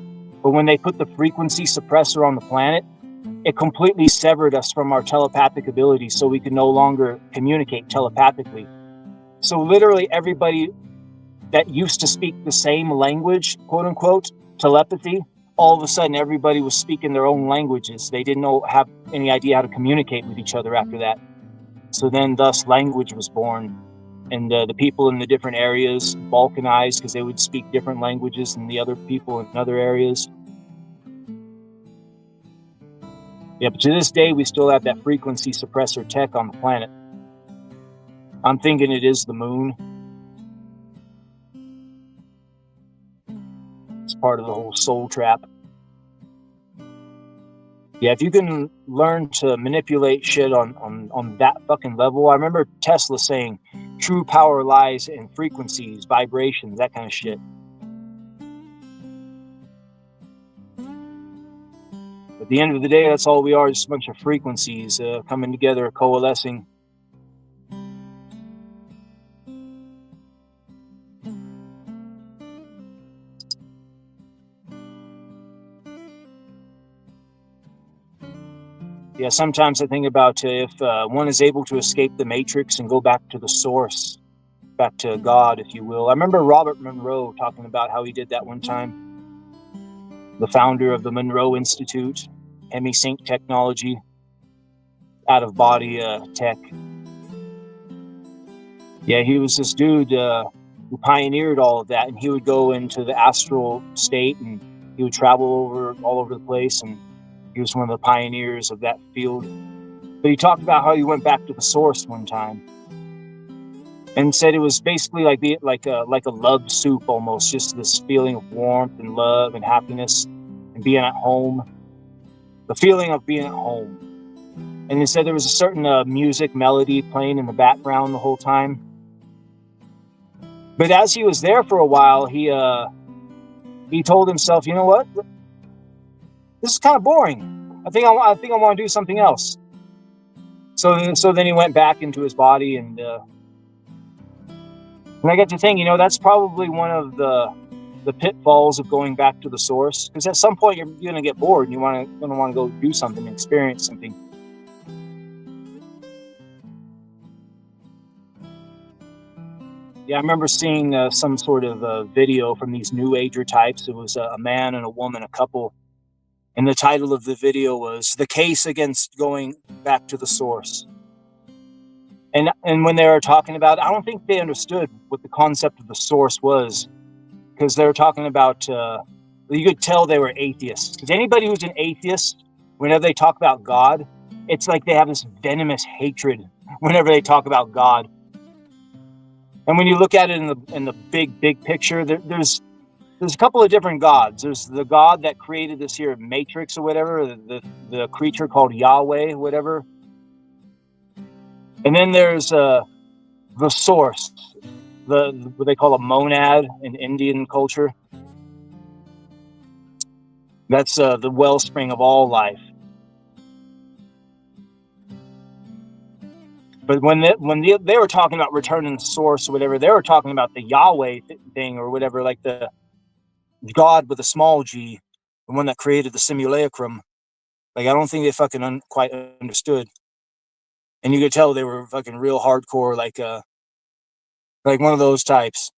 But when they put the frequency suppressor on the planet, it completely severed us from our telepathic abilities, so we could no longer communicate telepathically. So literally everybody that used to speak the same language, quote unquote, telepathy, all of a sudden everybody was speaking their own languages. They didn't have any idea how to communicate with each other after that. So then thus language was born, and the people in the different areas balkanized because they would speak different languages than the other people in other areas. Yeah, but to this day we still have that frequency suppressor tech on the planet. I'm thinking it is the moon. It's part of the whole soul trap. Yeah, if you can learn to manipulate shit on that fucking level. I remember Tesla saying true power lies in frequencies, vibrations, that kind of shit. At the end of the day, that's all we are, just a bunch of frequencies coming together, coalescing. Yeah, sometimes I think about if one is able to escape the matrix and go back to the source, back to God, if you will. I remember Robert Monroe talking about how he did that one time. The founder of the Monroe Institute, hemisync technology, out-of-body tech. Yeah, he was this dude who pioneered all of that, and he would go into the astral state, and he would travel all over the place, and he was one of the pioneers of that field. But he talked about how he went back to the source one time and said it was basically like a love soup almost, just this feeling of warmth and love and happiness and being at home, the feeling of being at home. And he said there was a certain music melody playing in the background the whole time. But as he was there for a while, he told himself, you know what? This is kind of boring. I think I want to do something else. So then he went back into his body, and I got to think, that's probably one of the pitfalls of going back to the source, because at some point you're going to get bored and you going to want to go do something, experience something. Yeah, I remember seeing some sort of video from these new ager types. It was a man and a woman, a couple, and the title of the video was "The Case Against Going Back to the Source." And when they were talking about, I don't think they understood what the concept of the source was, because they were talking about. You could tell they were atheists, because anybody who's an atheist, whenever they talk about God, it's like they have this venomous hatred whenever they talk about God. And when you look at it in the big picture, there's a couple of different gods. There's the God that created this here matrix or whatever, the creature called Yahweh, whatever. And then there's the source, what they call a monad in Indian culture. That's the wellspring of all life. But when they were talking about returning the source or whatever, they were talking about the Yahweh thing or whatever, like the God with a small g, the one that created the simulacrum. Like, I don't think they fucking quite understood. And you could tell they were fucking real hardcore, like one of those types.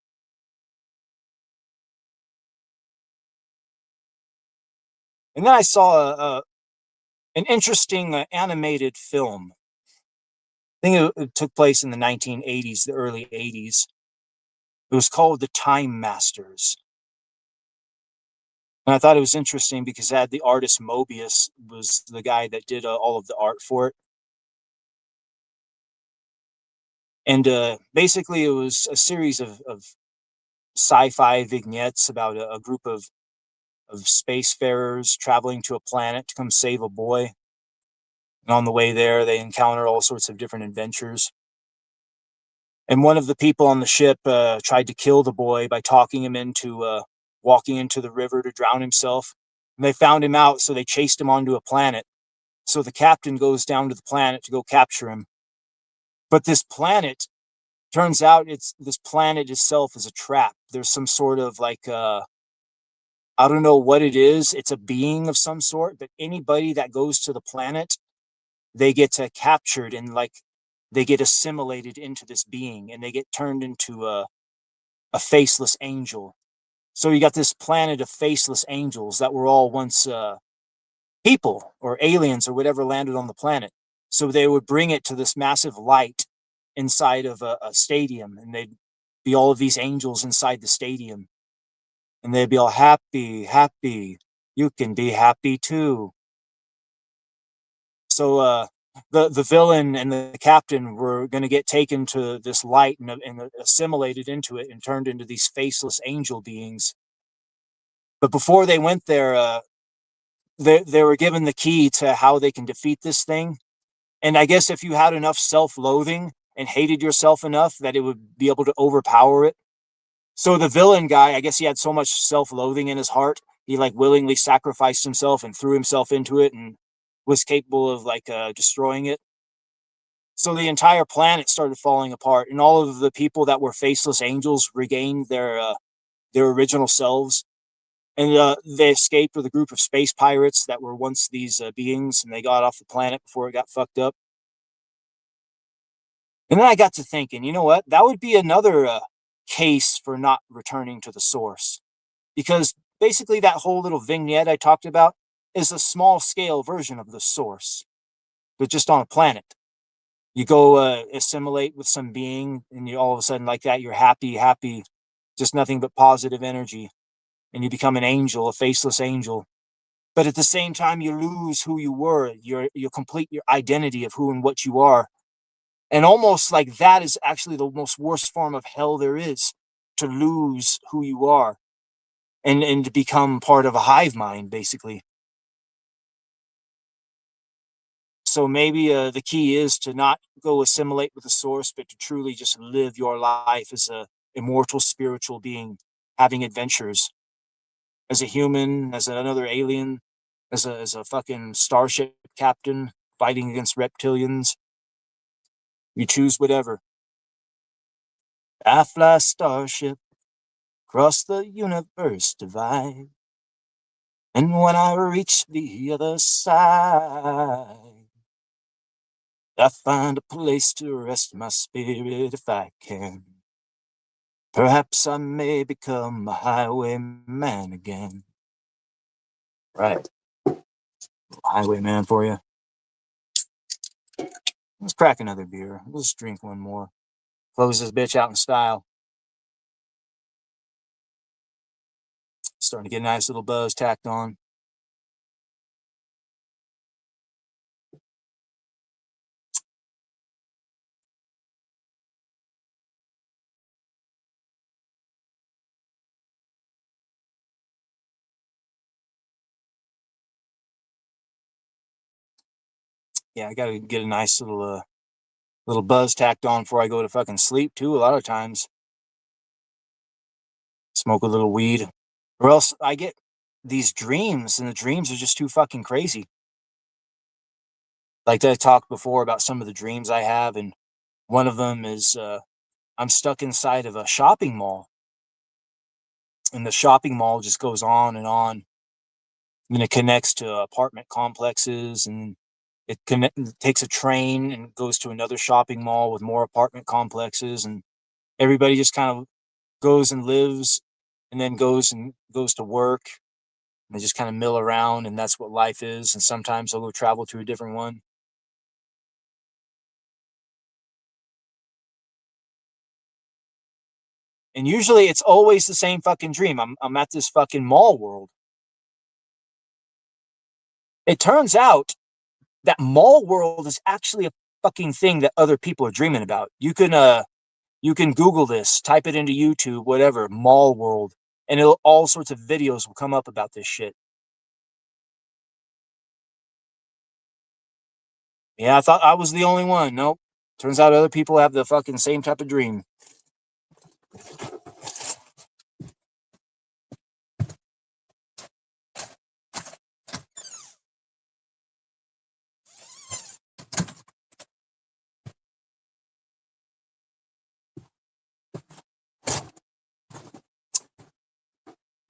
And then I saw an interesting animated film. I think it took place in the 1980s, the early 80s. It was called The Time Masters. And I thought it was interesting because it had the artist Mobius was the guy that did all of the art for it. And basically, it was a series of sci-fi vignettes about a group of spacefarers traveling to a planet to come save a boy. And on the way there, they encounter all sorts of different adventures. And one of the people on the ship tried to kill the boy by talking him into walking into the river to drown himself. And they found him out, so they chased him onto a planet. So the captain goes down to the planet to go capture him. But this planet, turns out this planet itself is a trap. There's some sort of like I don't know what it is. It's a being of some sort, but anybody that goes to the planet, they get captured and like they get assimilated into this being and they get turned into a faceless angel. So you got this planet of faceless angels that were all once people or aliens or whatever landed on the planet. So they would bring it to this massive light inside of a stadium, and they'd be all of these angels inside the stadium, and they'd be all happy, happy. You can be happy too. So the villain and the captain were going to get taken to this light and assimilated into it and turned into these faceless angel beings. But before they went there, they were given the key to how they can defeat this thing. And I guess if you had enough self-loathing and hated yourself enough, that it would be able to overpower it. So the villain guy, I guess he had so much self-loathing in his heart, he like willingly sacrificed himself and threw himself into it and was capable of like destroying it. So the entire planet started falling apart, and all of the people that were faceless angels regained their original selves, and they escaped with a group of space pirates that were once these beings, and they got off the planet before it got fucked up. And then I got to thinking, you know what? That would be another case for not returning to the source, because basically that whole little vignette I talked about is a small scale version of the source, but just on a planet. You go assimilate with some being, and you all of a sudden like that you're happy, happy, just nothing but positive energy, and you become an angel, a faceless angel. But at the same time, you lose who you were. You complete your identity of who and what you are, and almost like that is actually the most worst form of hell there is, to lose who you are and to become part of a hive mind, basically. So maybe the key is to not go assimilate with the source, but to truly just live your life as a immortal spiritual being, having adventures as a human, as another alien, as a fucking starship captain fighting against reptilians. You choose whatever. I fly a starship across the universe divide. And when I reach the other side, I find a place to rest my spirit if I can. Perhaps I may become a highwayman again. Right. Highwayman for you. Let's crack another beer. Let's drink one more. Close this bitch out in style. Starting to get a nice little buzz tacked on. Yeah, I gotta get a nice little buzz tacked on before I go to fucking sleep too. A lot of times, smoke a little weed, or else I get these dreams, and the dreams are just too fucking crazy. Like I talked before about some of the dreams I have, and one of them is I'm stuck inside of a shopping mall, and the shopping mall just goes on and on, and it connects to apartment complexes, and it takes a train and goes to another shopping mall with more apartment complexes, and everybody just kind of goes and lives, and then goes to work, and they just kind of mill around, and that's what life is. And sometimes they'll go travel to a different one. And usually it's always the same fucking dream. I'm at this fucking mall world. It turns out that mall world is actually a fucking thing that other people are dreaming about. You can Google this, type it into YouTube, whatever, mall world, and all sorts of videos will come up about this shit. Yeah, I thought I was the only one. Nope. Turns out other people have the fucking same type of dream.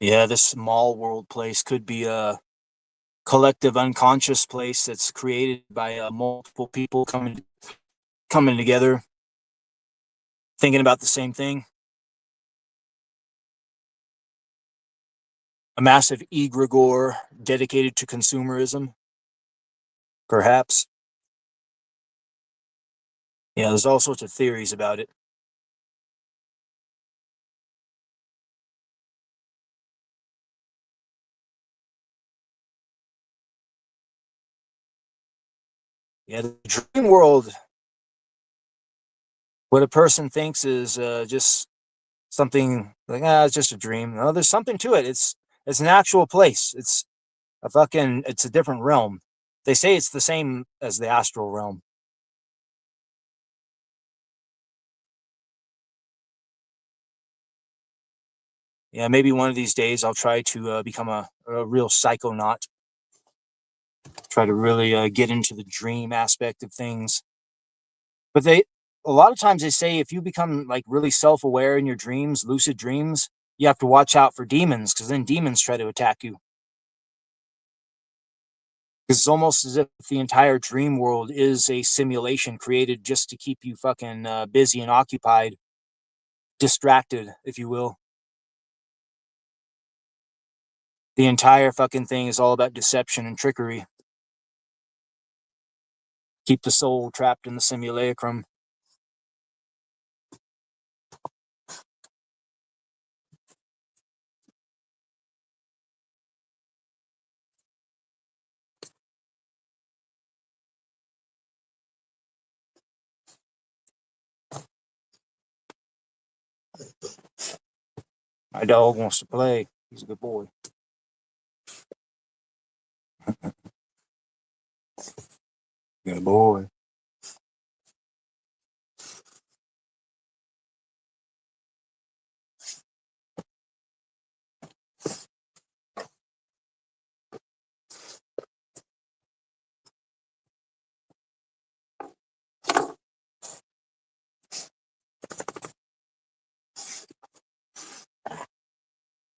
Yeah, this small world place could be a collective unconscious place that's created by multiple people coming together, thinking about the same thing. A massive egregore dedicated to consumerism, perhaps. Yeah, there's all sorts of theories about it. Yeah, the dream world, what a person thinks is just something like, it's just a dream. No, there's something to it. It's an actual place. It's a different realm. They say it's the same as the astral realm. Yeah, maybe one of these days I'll try to become a real psychonaut. Try to really get into the dream aspect of things. But a lot of times they say if you become like really self-aware in your dreams, lucid dreams, you have to watch out for demons because then demons try to attack you. Because it's almost as if the entire dream world is a simulation created just to keep you fucking busy and occupied, distracted, if you will. The entire fucking thing is all about deception and trickery. Keep the soul trapped in the simulacrum. My dog wants to play. He's a good boy. Good boy.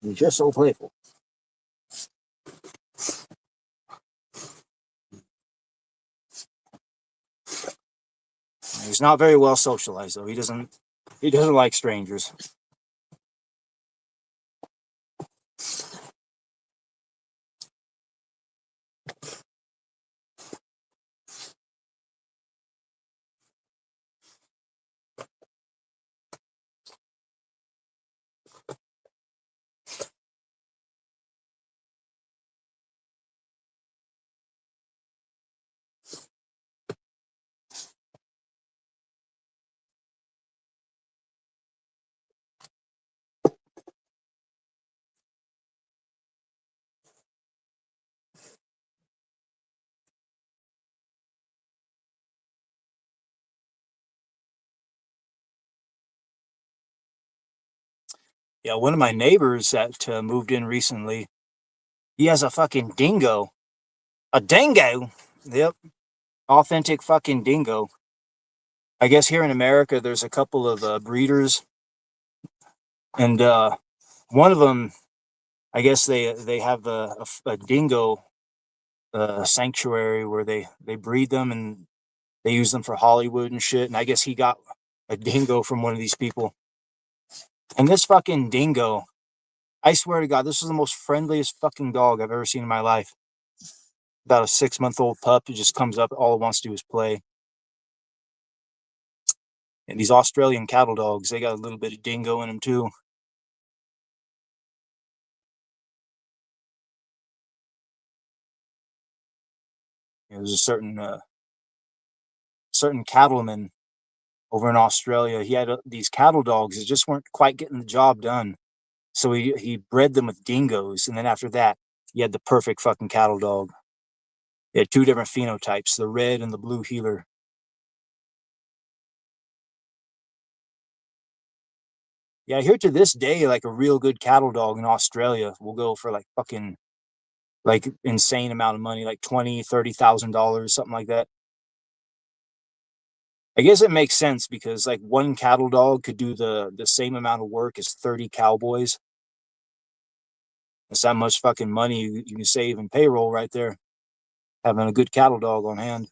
He's just so playful. He's not very well socialized though. He doesn't like strangers. Yeah, one of my neighbors that moved in recently, he has a fucking dingo. A dingo? Yep. Authentic fucking dingo. I guess here in America, there's a couple of breeders, and one of them, I guess they have a dingo sanctuary where they breed them and they use them for Hollywood and shit. And I guess he got a dingo from one of these people. And this fucking dingo, I swear to God, this is the most friendliest fucking dog I've ever seen in my life. About a 6-month-old pup. It just comes up. All it wants to do is play. And these Australian cattle dogs, they got a little bit of dingo in them too. There's a certain cattleman over in Australia. He had these cattle dogs that just weren't quite getting the job done. So he bred them with dingoes, and then after that, he had the perfect fucking cattle dog. He had two different phenotypes, the red and the blue heeler. Yeah, I hear to this day, like a real good cattle dog in Australia will go for like fucking like insane amount of money, like 20, $30,000, something like that. I guess it makes sense because like one cattle dog could do the same amount of work as 30 cowboys. That's that much fucking money you can save in payroll right there, having a good cattle dog on hand.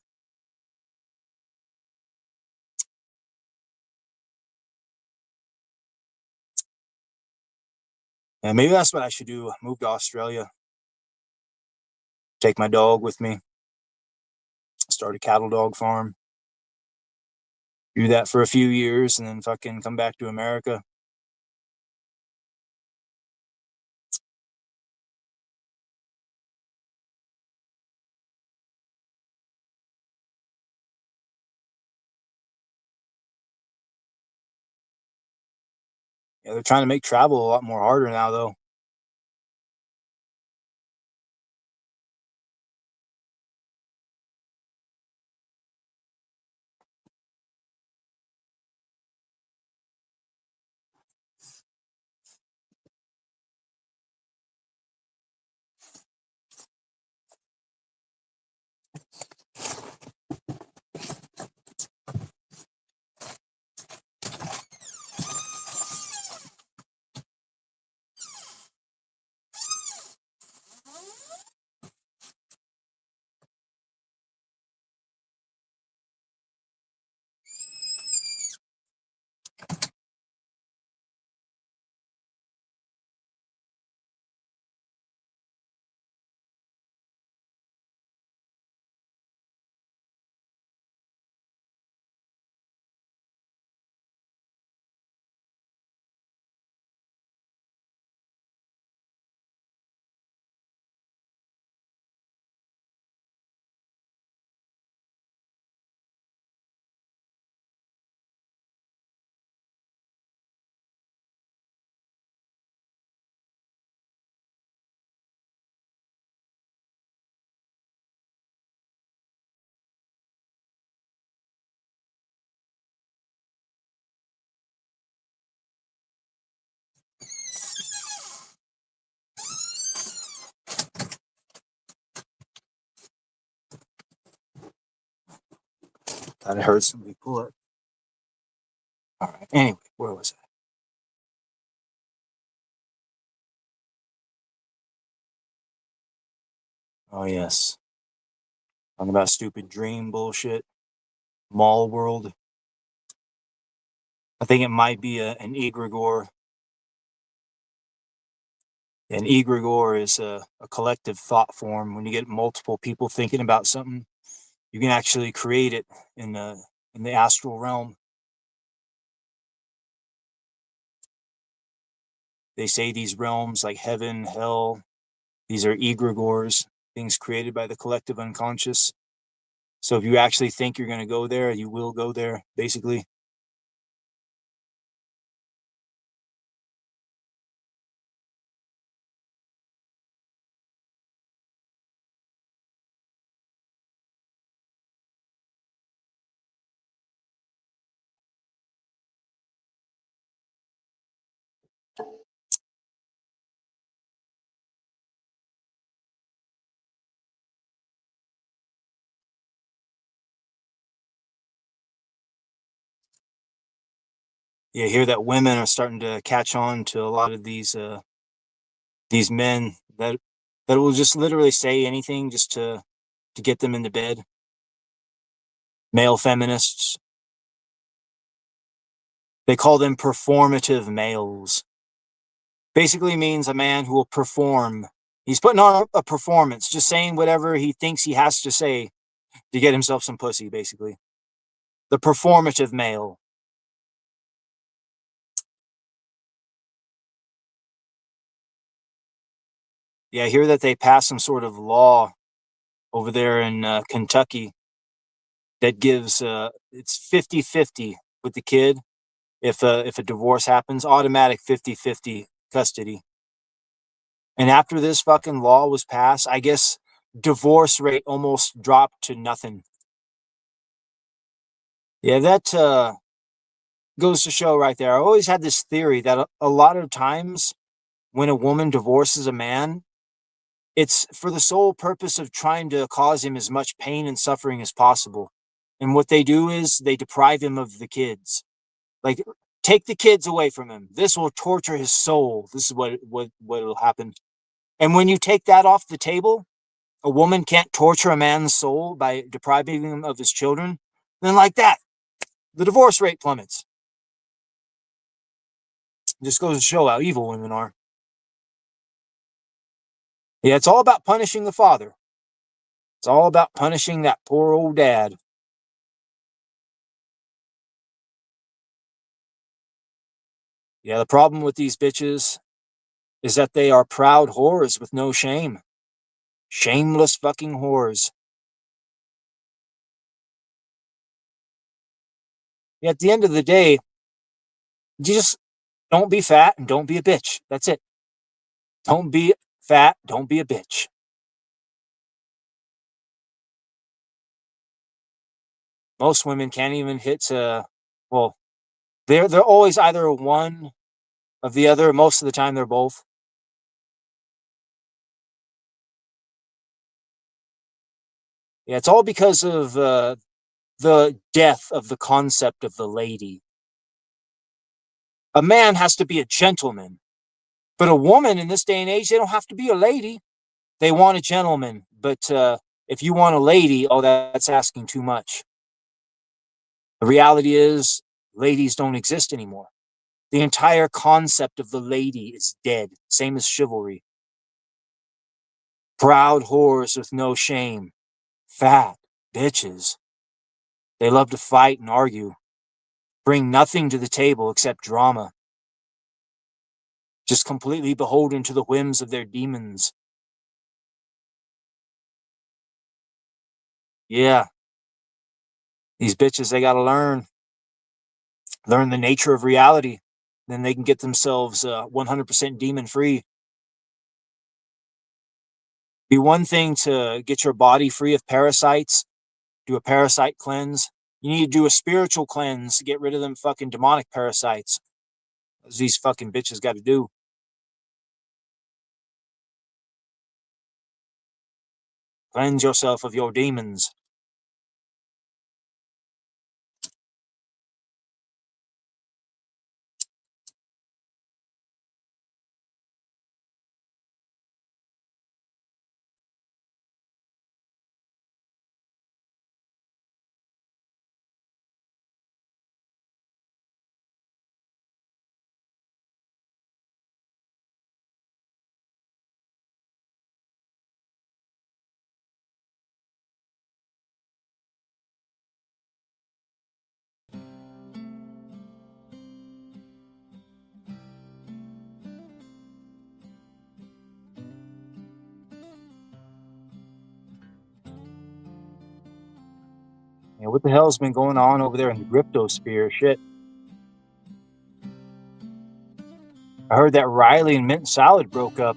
And maybe that's what I should do. Move to Australia, take my dog with me, start a cattle dog farm, do that for a few years, and then fucking come back to America. Yeah, they're trying to make travel a lot more harder now, though. Thought I heard somebody pull it. All right. Anyway, where was I? Oh, yes. Talking about stupid dream bullshit. Mall world. I think it might be an egregore. An egregore is a collective thought form. When you get multiple people thinking about something, you can actually create it in the astral realm. They say these realms like heaven, hell, these are egregores, things created by the collective unconscious. So if you actually think you're going to go there, you will go there, basically. You hear that women are starting to catch on to a lot of these men that will just literally say anything just to get them into bed. Male feminists. They call them performative males. Basically means a man who will perform. He's putting on a performance, just saying whatever he thinks he has to say to get himself some pussy, basically. The performative male. Yeah, I hear that they passed some sort of law over there in Kentucky that gives it's 50-50 with the kid. If a divorce happens, automatic 50-50 custody. And after this fucking law was passed, I guess divorce rate almost dropped to nothing. Yeah, that goes to show right there. I always had this theory that a lot of times when a woman divorces a man, it's for the sole purpose of trying to cause him as much pain and suffering as possible. And what they do is they deprive him of the kids. Like, take the kids away from him. This will torture his soul. This is what will happen. And when you take that off the table, a woman can't torture a man's soul by depriving him of his children. Then, like that, the divorce rate plummets. Just goes to show how evil women are. Yeah, it's all about punishing the father. It's all about punishing that poor old dad. Yeah, the problem with these bitches is that they are proud whores with no shame. Shameless fucking whores. Yeah, at the end of the day, you just don't be fat and don't be a bitch. That's it. Don't be fat. Don't be a bitch. Most women can't even hit. Well, they're always either one of the other. Most of the time, they're both. Yeah, it's all because of the death of the concept of the lady. A man has to be a gentleman, but a woman in this day and age, they don't have to be a lady. They want a gentleman, but if you want a lady, oh, that's asking too much. The reality is, ladies don't exist anymore. The entire concept of the lady is dead, same as chivalry. Proud whores with no shame, fat bitches. They love to fight and argue, bring nothing to the table except drama, just completely beholden to the whims of their demons. Yeah, these bitches, they gotta learn the nature of reality. Then they can get themselves 100% demon free. Be one thing to get your body free of parasites, do a parasite cleanse. You need to do a spiritual cleanse to get rid of them fucking demonic parasites. As these fucking bitches got to do. Cleanse yourself of your demons. Yeah, what the hell's been going on over there in the cryptosphere? Shit. I heard that Riley and Mint Salad broke up.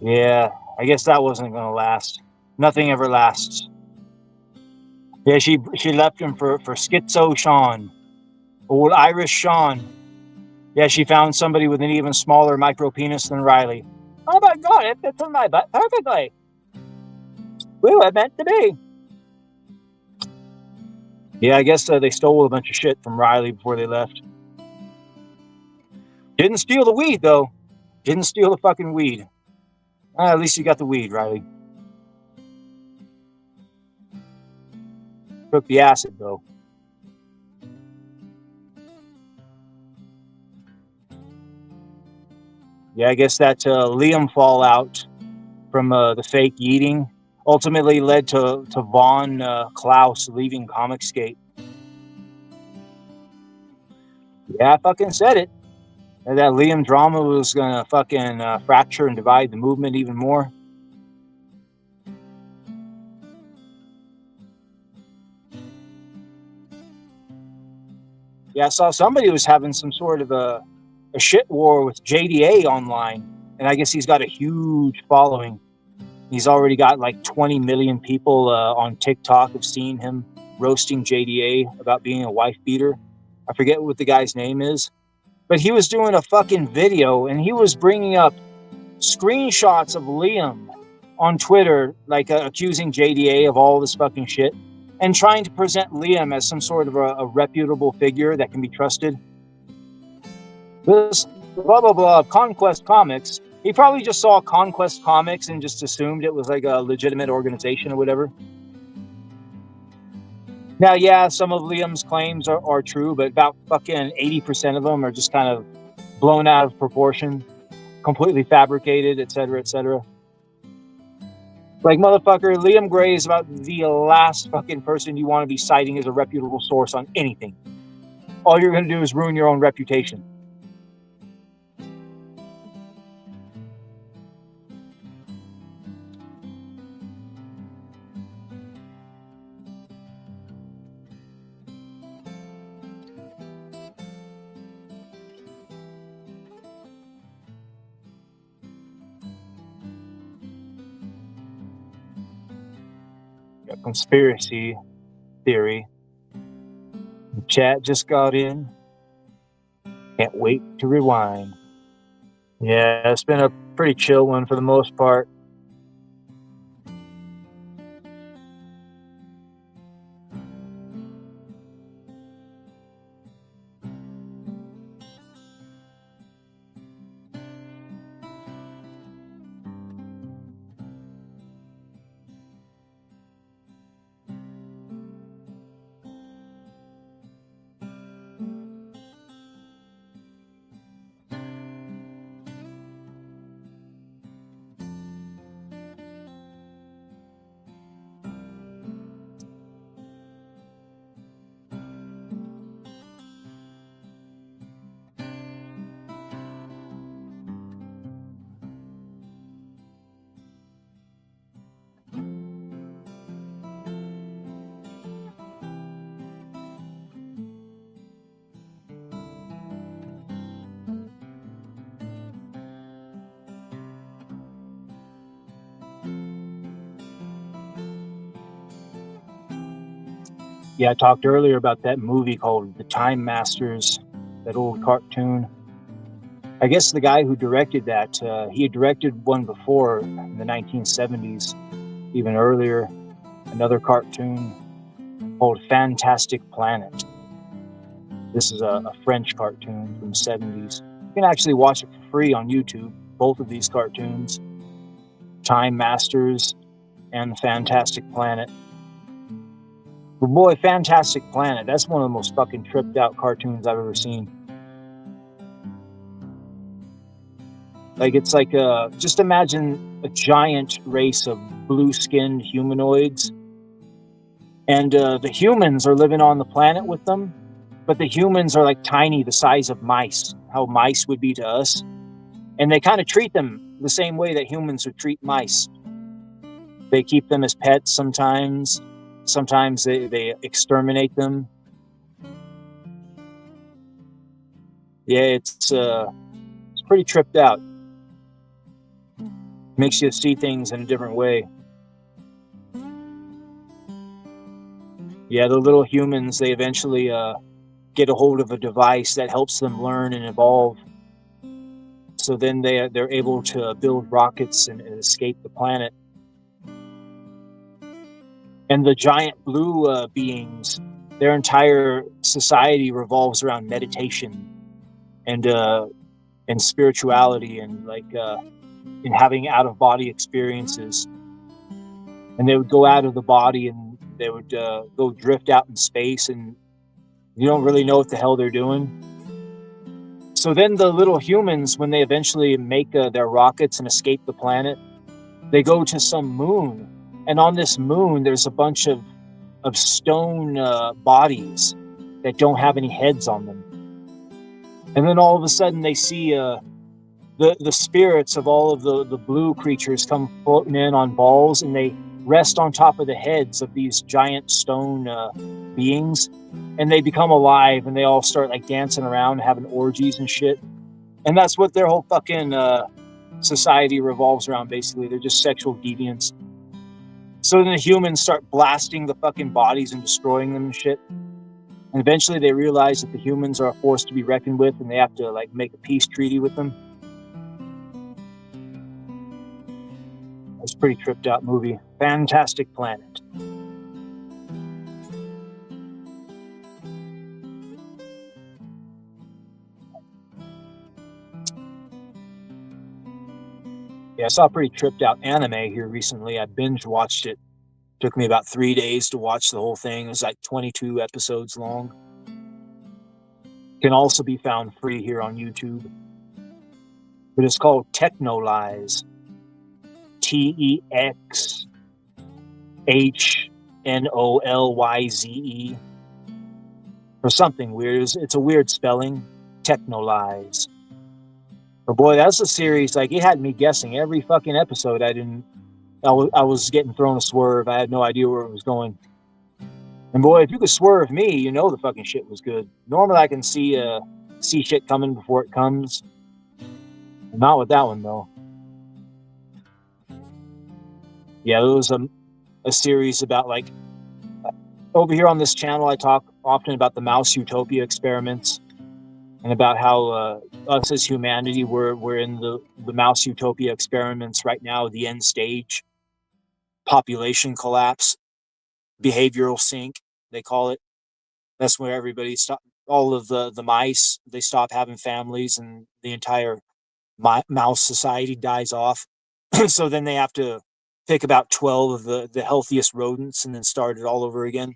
Yeah, I guess that wasn't gonna last. Nothing ever lasts. Yeah, she left him for Schizo Sean, old Irish Sean. Yeah, she found somebody with an even smaller micro penis than Riley. Oh my god, it fits in my butt perfectly. We were meant to be. Yeah, I guess they stole a bunch of shit from Riley before they left. Didn't steal the weed, though. Didn't steal the fucking weed. At least you got the weed, Riley. Took the acid, though. Yeah, I guess that Liam fallout from the fake eating ultimately led to Vaughn Klaus leaving Comicsgate. Yeah, I fucking said it. That Liam drama was gonna fucking fracture and divide the movement even more. Yeah, I saw somebody was having some sort of a shit war with JDA online, and I guess he's got a huge following. He's already got like 20 million people on TikTok have seen him roasting JDA about being a wife beater. I forget what the guy's name is, but he was doing a fucking video and he was bringing up screenshots of Liam on Twitter, like accusing JDA of all this fucking shit and trying to present Liam as some sort of a reputable figure that can be trusted. This blah, blah, blah, Conquest Comics. He probably just saw Conquest Comics and just assumed it was like a legitimate organization or whatever. Now, yeah, some of Liam's claims are true, but about fucking 80% of them are just kind of blown out of proportion, completely fabricated, etc., etc. Like, motherfucker, Liam Gray is about the last fucking person you want to be citing as a reputable source on anything. All you're going to do is ruin your own reputation. Conspiracy theory. The chat just got in. Can't wait to rewind. Yeah, it's been a pretty chill one for the most part. Yeah, I talked earlier about that movie called The Time Masters, that old cartoon. I guess the guy who directed that, he had directed one before in the 1970s, even earlier, another cartoon called Fantastic Planet. This is a French cartoon from the 70s. You can actually watch it for free on YouTube, both of these cartoons, Time Masters and The Fantastic Planet. But boy, Fantastic Planet, that's one of the most fucking tripped out cartoons I've ever seen. Like, it's like, just imagine a giant race of blue-skinned humanoids. And the humans are living on the planet with them, but the humans are like tiny, the size of mice, how mice would be to us. And they kind of treat them the same way that humans would treat mice. They keep them as pets sometimes. Sometimes they exterminate them. Yeah, it's pretty tripped out. Makes you see things in a different way. Yeah, the little humans, they eventually get a hold of a device that helps them learn and evolve. So then they're able to build rockets and escape the planet. And the giant blue beings, their entire society revolves around meditation and and spirituality and and having out of body experiences. And they would go out of the body and they would go drift out in space, and you don't really know what the hell they're doing. So then the little humans, when they eventually make their rockets and escape the planet, they go to some moon, and on this moon there's a bunch of stone bodies that don't have any heads on them. And then all of a sudden they see the spirits of all of the blue creatures come floating in on balls, and they rest on top of the heads of these giant stone beings, and they become alive, and they all start like dancing around, having orgies and shit. And that's what their whole fucking society revolves around. Basically, they're just sexual deviants. So then the humans start blasting the fucking bodies and destroying them and shit. And eventually they realize that the humans are a force to be reckoned with, and they have to like make a peace treaty with them. It's a pretty tripped out movie. Fantastic Planet. Yeah, I saw a pretty tripped out anime here recently. I binge watched it. Took me about 3 days to watch the whole thing. It was like 22 episodes long. Can also be found free here on YouTube. But it's called Techno Lies. TEXHNOLYZE. Or something weird. It's a weird spelling. Techno Lies. But boy, that's a series. Like, it had me guessing every fucking episode. I was getting thrown a swerve. I had no idea where it was going. And boy, if you could swerve me, you know the fucking shit was good. Normally I can see shit coming before it comes. Not with that one though. Yeah, there was a series about like over here on this channel. I talk often about the mouse utopia experiments and about how us as humanity we're in the mouse utopia experiments right now, the end stage, population collapse, behavioral sink, they call it. That's where everybody stop. All of the mice, they stop having families, and the entire mouse society dies off. So then they have to pick about 12 of the healthiest rodents and then start it all over again.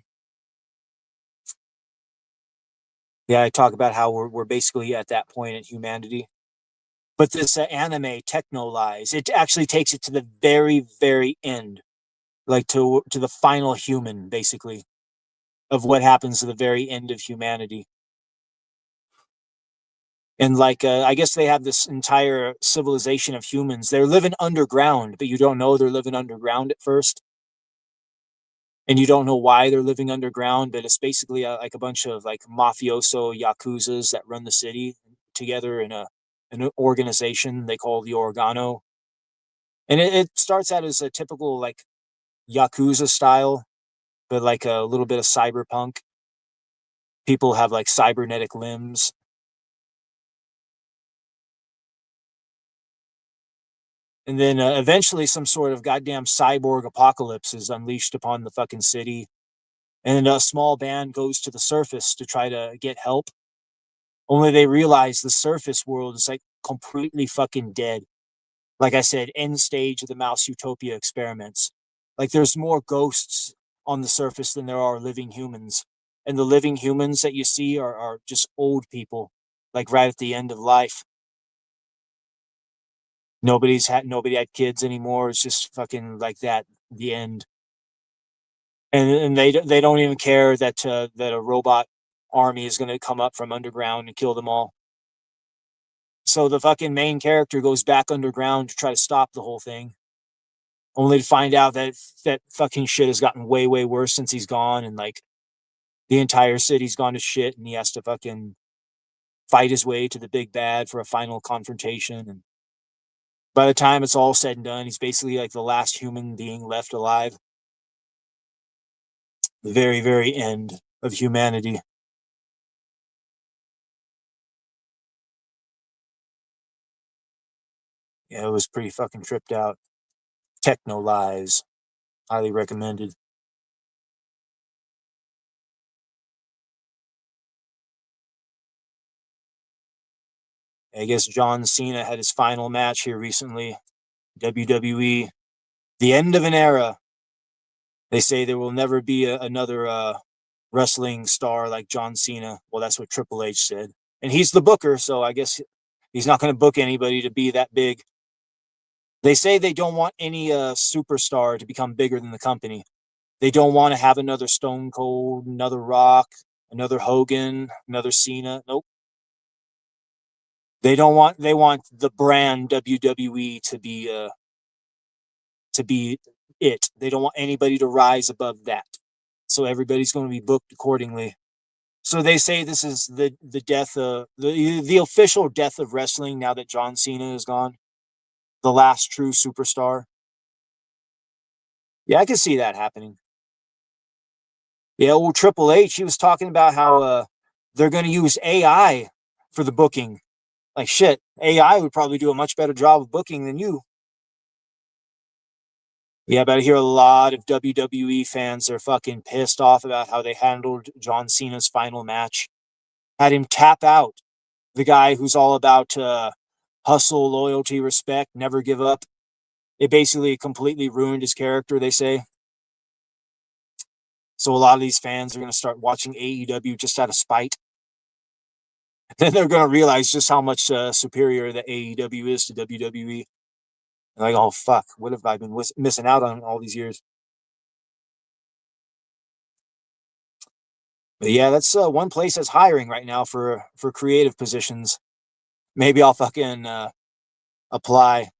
Yeah, I talk about how we're basically at that point in humanity. But this anime Techno Lies, it actually takes it to the very, very end, like to the final human, basically, of what happens to the very end of humanity. And like I guess they have this entire civilization of humans. They're living underground, but you don't know they're living underground at first, and you don't know why they're living underground. But it's basically like a bunch of like mafioso yakuzas that run the city together in an organization they call the Organo. And it starts out as a typical like yakuza style, but like a little bit of cyberpunk. People have like cybernetic limbs. And then eventually, some sort of goddamn cyborg apocalypse is unleashed upon the fucking city. And a small band goes to the surface to try to get help. Only they realize the surface world is like completely fucking dead. Like I said, end stage of the Mouse Utopia experiments. Like there's more ghosts on the surface than there are living humans. And the living humans that you see are just old people, like right at the end of life. Nobody had kids anymore. It's just fucking like that, the end. And they don't even care that that a robot army is going to come up from underground and kill them all. So the fucking main character goes back underground to try to stop the whole thing. only to find out that fucking shit has gotten way, way worse since he's gone, and like the entire city's gone to shit, and he has to fucking fight his way to the big bad for a final confrontation. And by the time it's all said and done, he's basically like the last human being left alive. The very, very end of humanity. Yeah, it was pretty fucking tripped out. Techno Lies. Highly recommended. I guess John Cena had his final match here recently. WWE. The end of an era. They say there will never be another wrestling star like John Cena. Well, that's what Triple H said. And he's the booker, so I guess he's not going to book anybody to be that big. They say they don't want any superstar to become bigger than the company. They don't want to have another Stone Cold, another Rock, another Hogan, another Cena. Nope. They don't want. They want the brand WWE to be it. They don't want anybody to rise above that. So everybody's going to be booked accordingly. So they say this is the death of the official death of wrestling now that John Cena is gone, the last true superstar. Yeah, I can see that happening. Yeah, well, Triple H, he was talking about how they're going to use AI for the booking. Like shit, AI would probably do a much better job of booking than you. Yeah, but I hear a lot of WWE fans are fucking pissed off about how they handled John Cena's final match. Had him tap out. The guy who's all about hustle, loyalty, respect, never give up. It basically completely ruined his character, they say. So a lot of these fans are going to start watching AEW just out of spite. Then they're going to realize just how much superior the AEW is to WWE. Like, oh fuck, what have I been missing out on all these years? But yeah, that's one place that's hiring right now for creative positions. Maybe I'll fucking apply.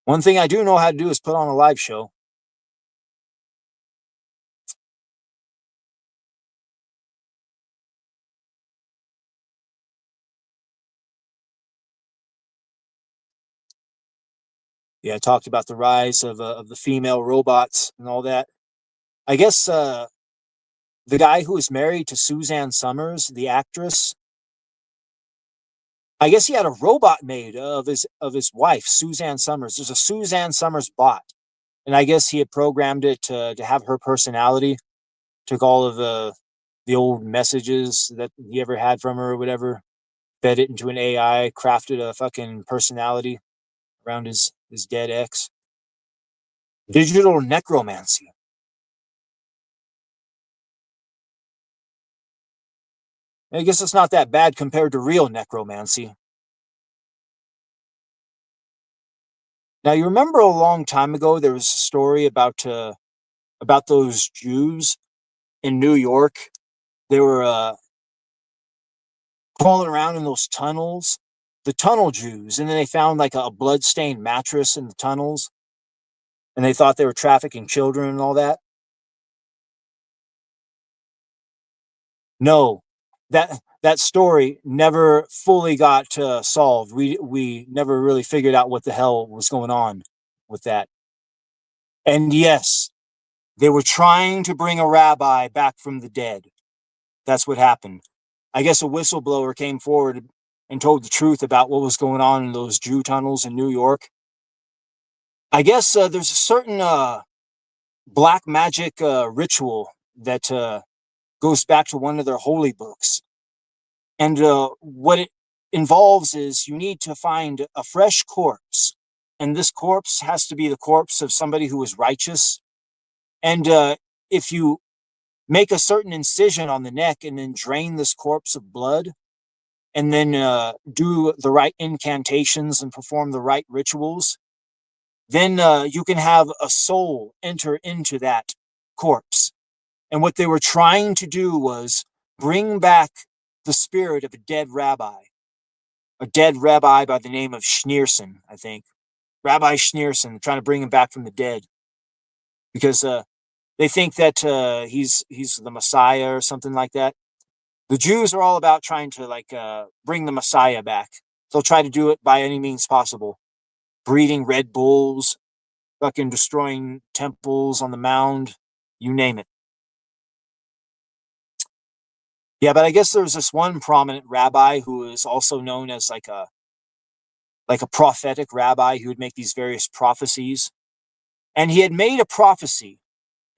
One thing I do know how to do is put on a live show. Yeah, I talked about the rise of the female robots and all that. I guess the guy who was married to Suzanne Summers, the actress, I guess he had a robot made of his wife, Suzanne Summers. There's a Suzanne Summers bot, and I guess he had programmed it to have her personality. Took all of the old messages that he ever had from her or whatever, fed it into an AI, crafted a fucking personality around his dead ex. Digital necromancy. I guess it's not that bad compared to real necromancy. Now you remember a long time ago there was a story about those Jews in New York. They were crawling around in those tunnels, the tunnel Jews, and then they found like a bloodstained mattress in the tunnels, and they thought they were trafficking children and all that. No, that story never fully got solved. We never really figured out what the hell was going on with that. And yes, they were trying to bring a rabbi back from the dead. That's what happened. I guess a whistleblower came forward and told the truth about what was going on in those Jew tunnels in New York. I guess there's a certain black magic ritual that goes back to one of their holy books. And what it involves is you need to find a fresh corpse. And this corpse has to be the corpse of somebody who was righteous. And if you make a certain incision on the neck and then drain this corpse of blood, and then do the right incantations and perform the right rituals, then you can have a soul enter into that corpse. And what they were trying to do was bring back the spirit of a dead rabbi by the name of Schneerson, I think. Rabbi Schneerson, trying to bring him back from the dead because they think that he's the Messiah or something like that. The Jews are all about trying to bring the Messiah back. They'll try to do it by any means possible, breeding Red Bulls, fucking destroying temples on the mound, you name it. Yeah, but I guess there's this one prominent rabbi who is also known as like a prophetic rabbi who would make these various prophecies. And he had made a prophecy,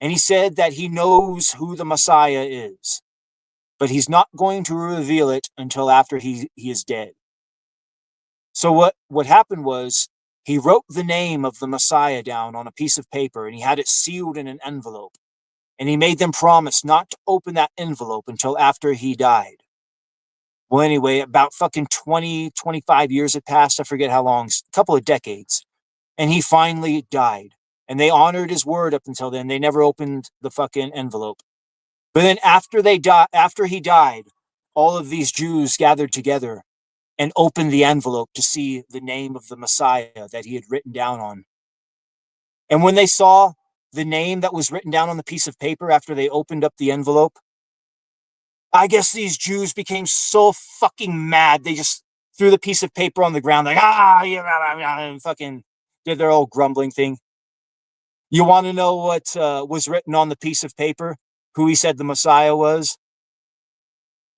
and he said that he knows who the Messiah is, but he's not going to reveal it until after he is dead. So what happened was he wrote the name of the Messiah down on a piece of paper, and he had it sealed in an envelope. And he made them promise not to open that envelope until after he died. Well, anyway, about fucking 20, 25 years had passed. I forget how long, a couple of decades. And he finally died. And they honored his word up until then. They never opened the fucking envelope. But then after he died, all of these Jews gathered together and opened the envelope to see the name of the Messiah that he had written down on. And when they saw the name that was written down on the piece of paper after they opened up the envelope, I guess these Jews became so fucking mad. They just threw the piece of paper on the ground, like, and fucking did their old grumbling thing. You want to know what was written on the piece of paper? Who he said the Messiah was?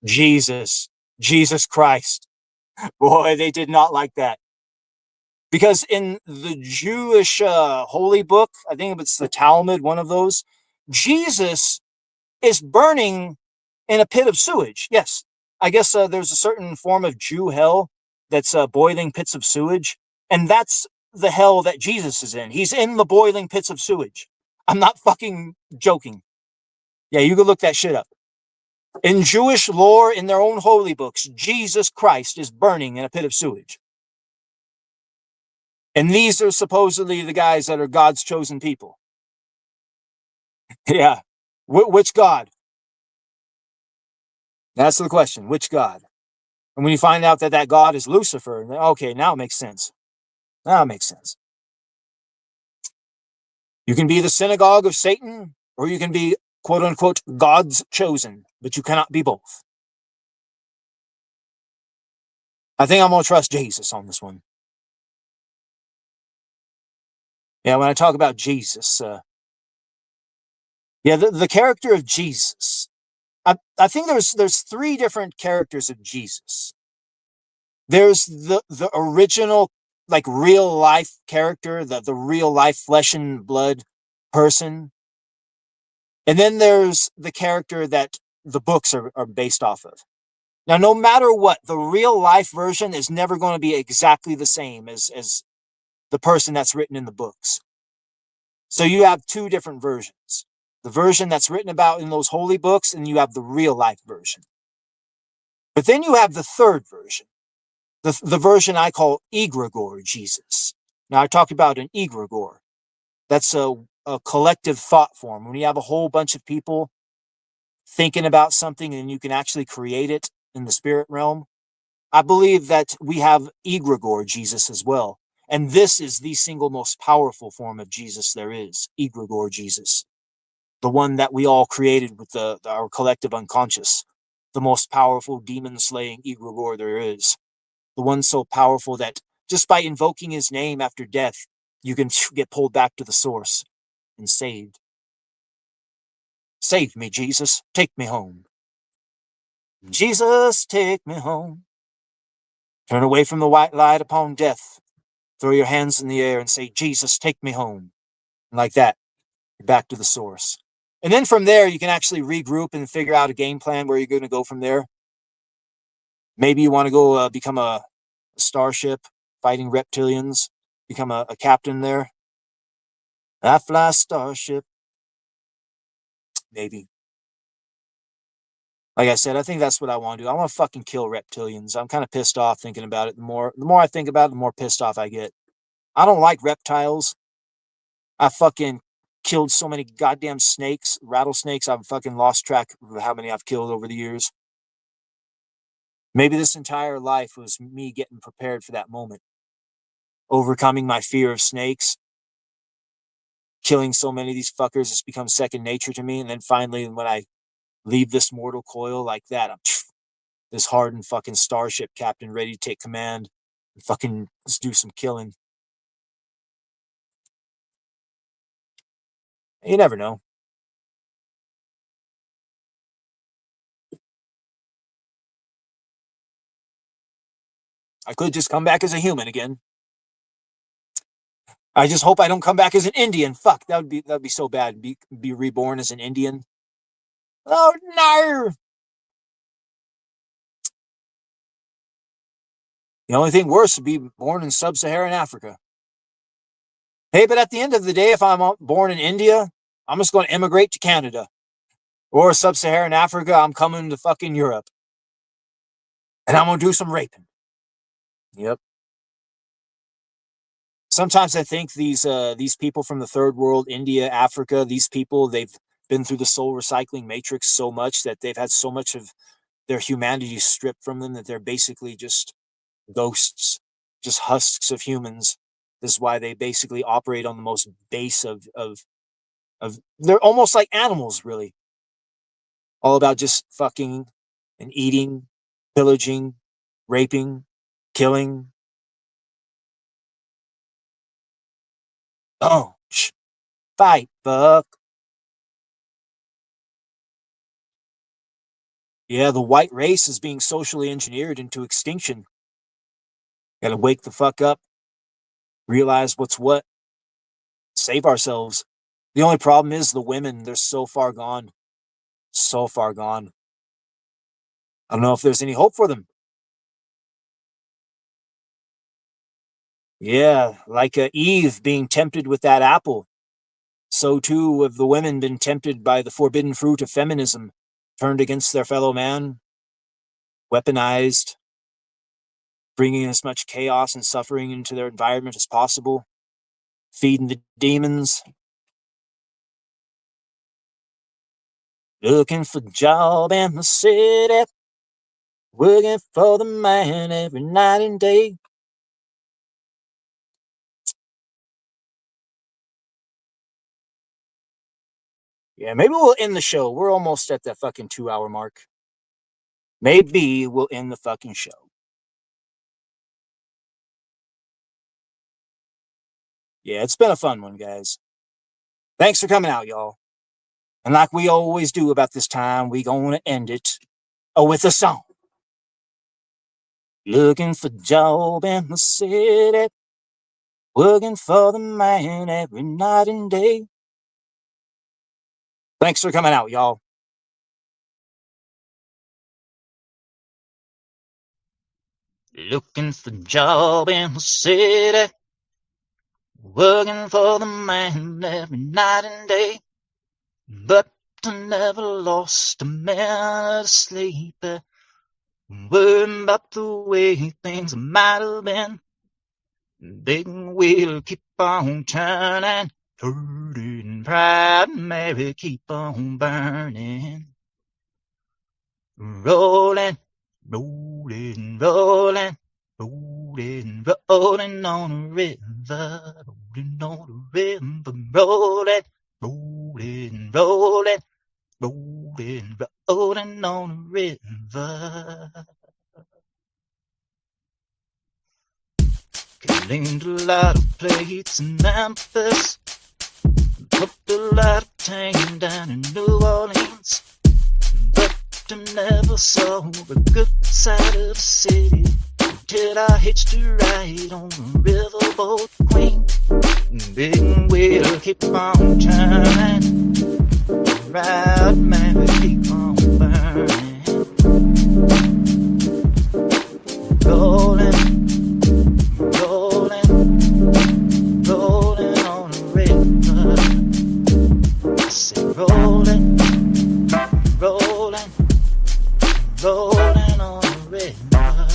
Jesus. Jesus Christ. Boy, they did not like that. Because in the Jewish holy book, I think it's the Talmud, one of those, Jesus is burning in a pit of sewage. Yes, I guess there's a certain form of Jew hell that's boiling pits of sewage. And that's the hell that Jesus is in. He's in the boiling pits of sewage. I'm not fucking joking. Yeah, you can look that shit up. In Jewish lore, in their own holy books, Jesus Christ is burning in a pit of sewage. And these are supposedly the guys that are God's chosen people. Yeah. Which God? That's the question. Which God? And when you find out that that God is Lucifer, okay, now it makes sense. Now it makes sense. You can be the synagogue of Satan, or you can be, quote unquote, God's chosen, but you cannot be both. I think I'm going to trust Jesus on this one. Yeah, when I talk about Jesus, the character of Jesus. I think there's three different characters of Jesus. There's the original, like, real life character, the real life flesh and blood person. And then there's the character that the books are based off of. Now, no matter what, the real life version is never going to be exactly the same as the person that's written in the books. So you have two different versions. The version that's written about in those holy books, and you have the real life version. But then you have the third version, the version I call egregore Jesus. Now, I talked about an egregore. That's a collective thought form. When you have a whole bunch of people thinking about something and you can actually create it in the spirit realm, I believe that we have egregore Jesus as well. And this is the single most powerful form of Jesus there is, egregore Jesus. The one that we all created with our collective unconscious. The most powerful demon-slaying egregore there is. The one so powerful that just by invoking his name after death, you can get pulled back to the source and saved. Save me, Jesus. Take me home. Jesus, take me home. Turn away from the white light upon death. Throw your hands in the air and say, Jesus, take me home. And like that, you're back to the source. And then from there, you can actually regroup and figure out a game plan where you're going to go from there. Maybe you want to go become a starship fighting reptilians, become a captain there. I fly starship. Maybe. Like I said, I think that's what I want to do. I want to fucking kill reptilians. I'm kind of pissed off thinking about it. The more I think about it, the more pissed off I get. I don't like reptiles. I fucking killed so many goddamn snakes, rattlesnakes. I've fucking lost track of how many I've killed over the years. Maybe this entire life was me getting prepared for that moment. overcoming my fear of snakes, killing so many of these fuckers, it's become second nature to me. And then finally, when I leave this mortal coil like that, I'm this hardened fucking starship captain ready to take command and fucking let's do some killing. You never know. I could just come back as a human again. I just hope I don't come back as an Indian. Fuck, that'd be so bad. Be reborn as an Indian. Oh no! The only thing worse would be born in sub-Saharan Africa. Hey, but at the end of the day, if I'm born in India, I'm just going to immigrate to Canada. Or sub-Saharan Africa, I'm coming to fucking Europe. And I'm going to do some raping. Yep. Sometimes I think these people from the third world, India, Africa, these people, they've been through the soul recycling matrix so much that they've had so much of their humanity stripped from them that they're basically just ghosts, just husks of humans. This is why they basically operate on the most base of they're almost like animals, really. All about just fucking and eating, pillaging, raping, killing. Oh, fight, fuck. Yeah, the white race is being socially engineered into extinction. Gotta wake the fuck up, realize what's what, save ourselves. The only problem is the women, they're so far gone. So far gone. I don't know if there's any hope for them. Yeah, like Eve being tempted with that apple. So too have the women been tempted by the forbidden fruit of feminism, turned against their fellow man, weaponized, bringing as much chaos and suffering into their environment as possible, feeding the demons. Looking for a job in the city, working for the man every night and day. Yeah, maybe we'll end the show. We're almost at that fucking 2-hour mark. Maybe we'll end the fucking show. Yeah, it's been a fun one, guys. Thanks for coming out, y'all. And like we always do about this time, we gonna end it with a song. Looking for a job in the city, working for the man every night and day. Thanks for coming out, y'all. Looking for a job in the city, working for the man every night and day. But I never lost a minute of sleep, worrying about the way things might have been. Big wheel keep on turning, turning, Proud Mary keep on burning. Rolling, rolling, rolling, rolling, rolling on a river, rolling on a river, rolling, rolling, rolling, rolling, rolling on a river. Cleaned a lot of plates in Memphis, cooked a lot of tang down in New Orleans, but I never saw the good side of the city until I hitched a ride on the riverboat Queen. Big wheel keep on turning, Proud Mary keep on burning. Rolling, rolling, rolling on a river. I said rolling, rolling, rolling on a river.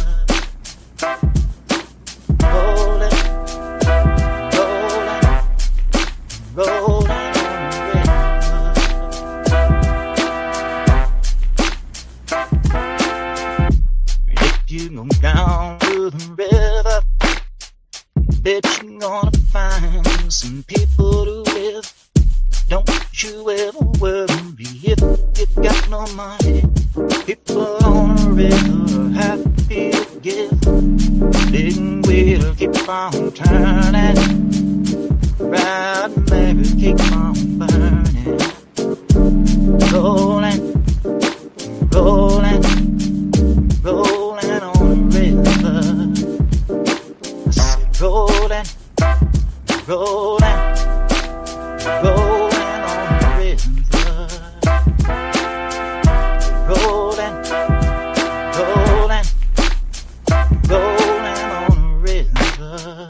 Rolling, rolling, rolling on a river. If you go down to the river, Bet you're gonna find some people to live. Don't you ever worry if you got no money. People on the river are happy to give. Big wheel keep on turning. Proud Mary keep on burning. Rolling, rolling, rolling on the river. I said rolling, rolling, rolling on the river. Rolling, rolling, rolling on the river.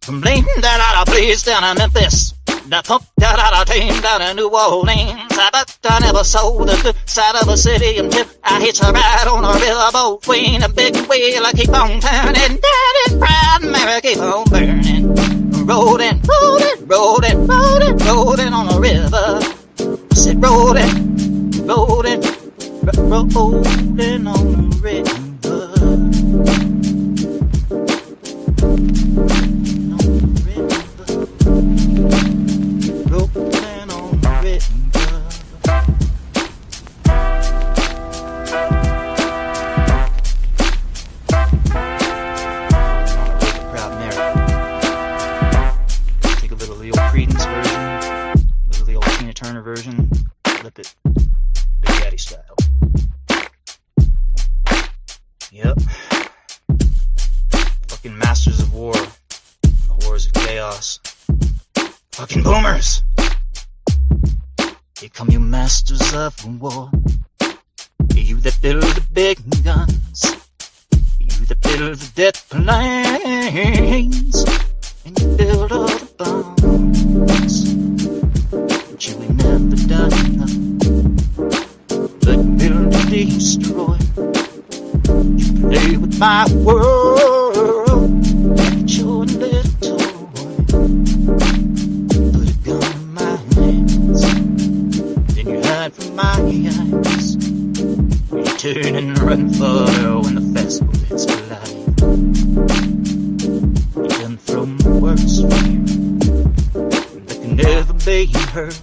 From Lincoln down out of place down in Memphis, the pump down out of team down in New Orleans. But I never saw the good side of the city until I hitched a ride on a riverboat queen. A big wheel I keep on turning, Daddy Proud Mary keep on burning. Rolling, rolling, rolling, rolling, rolling on the river. I said rolling, rolling, rolling on the river. Version, flip it, Big Daddy style. Yep. Fucking masters of war, the wars of chaos. Fucking boomers. Here come you masters of war. You that build the big guns, you that build the death planes, and you build all the bombs. But you ain't never done enough but build to destroy. You play with my world like your little toy. Put a gun in my hands, then you hide from my eyes. You turn and run further when the fast bullets fly. You done from the worst fear that can never be heard.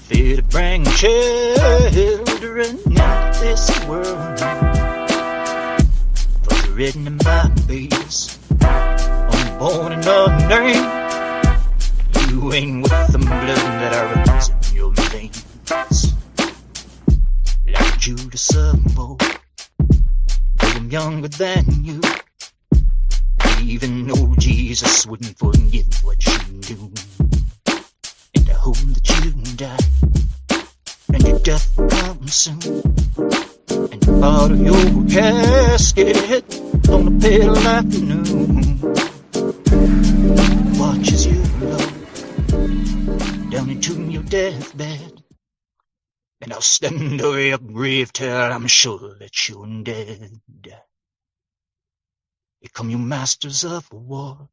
Fear to bring children into this world. For the written in my babies, unborn and unnamed. You ain't with the blood that runs in your veins. Like Judas of old, though I'm younger than you. Even though Jesus wouldn't forgive what you do. And I hope that you die, and your death will come soon. And the part of your casket on a pale afternoon. Watch as you roll down into your deathbed. And I'll stand over your grave till I'm sure that you're dead. Here come you masters of war.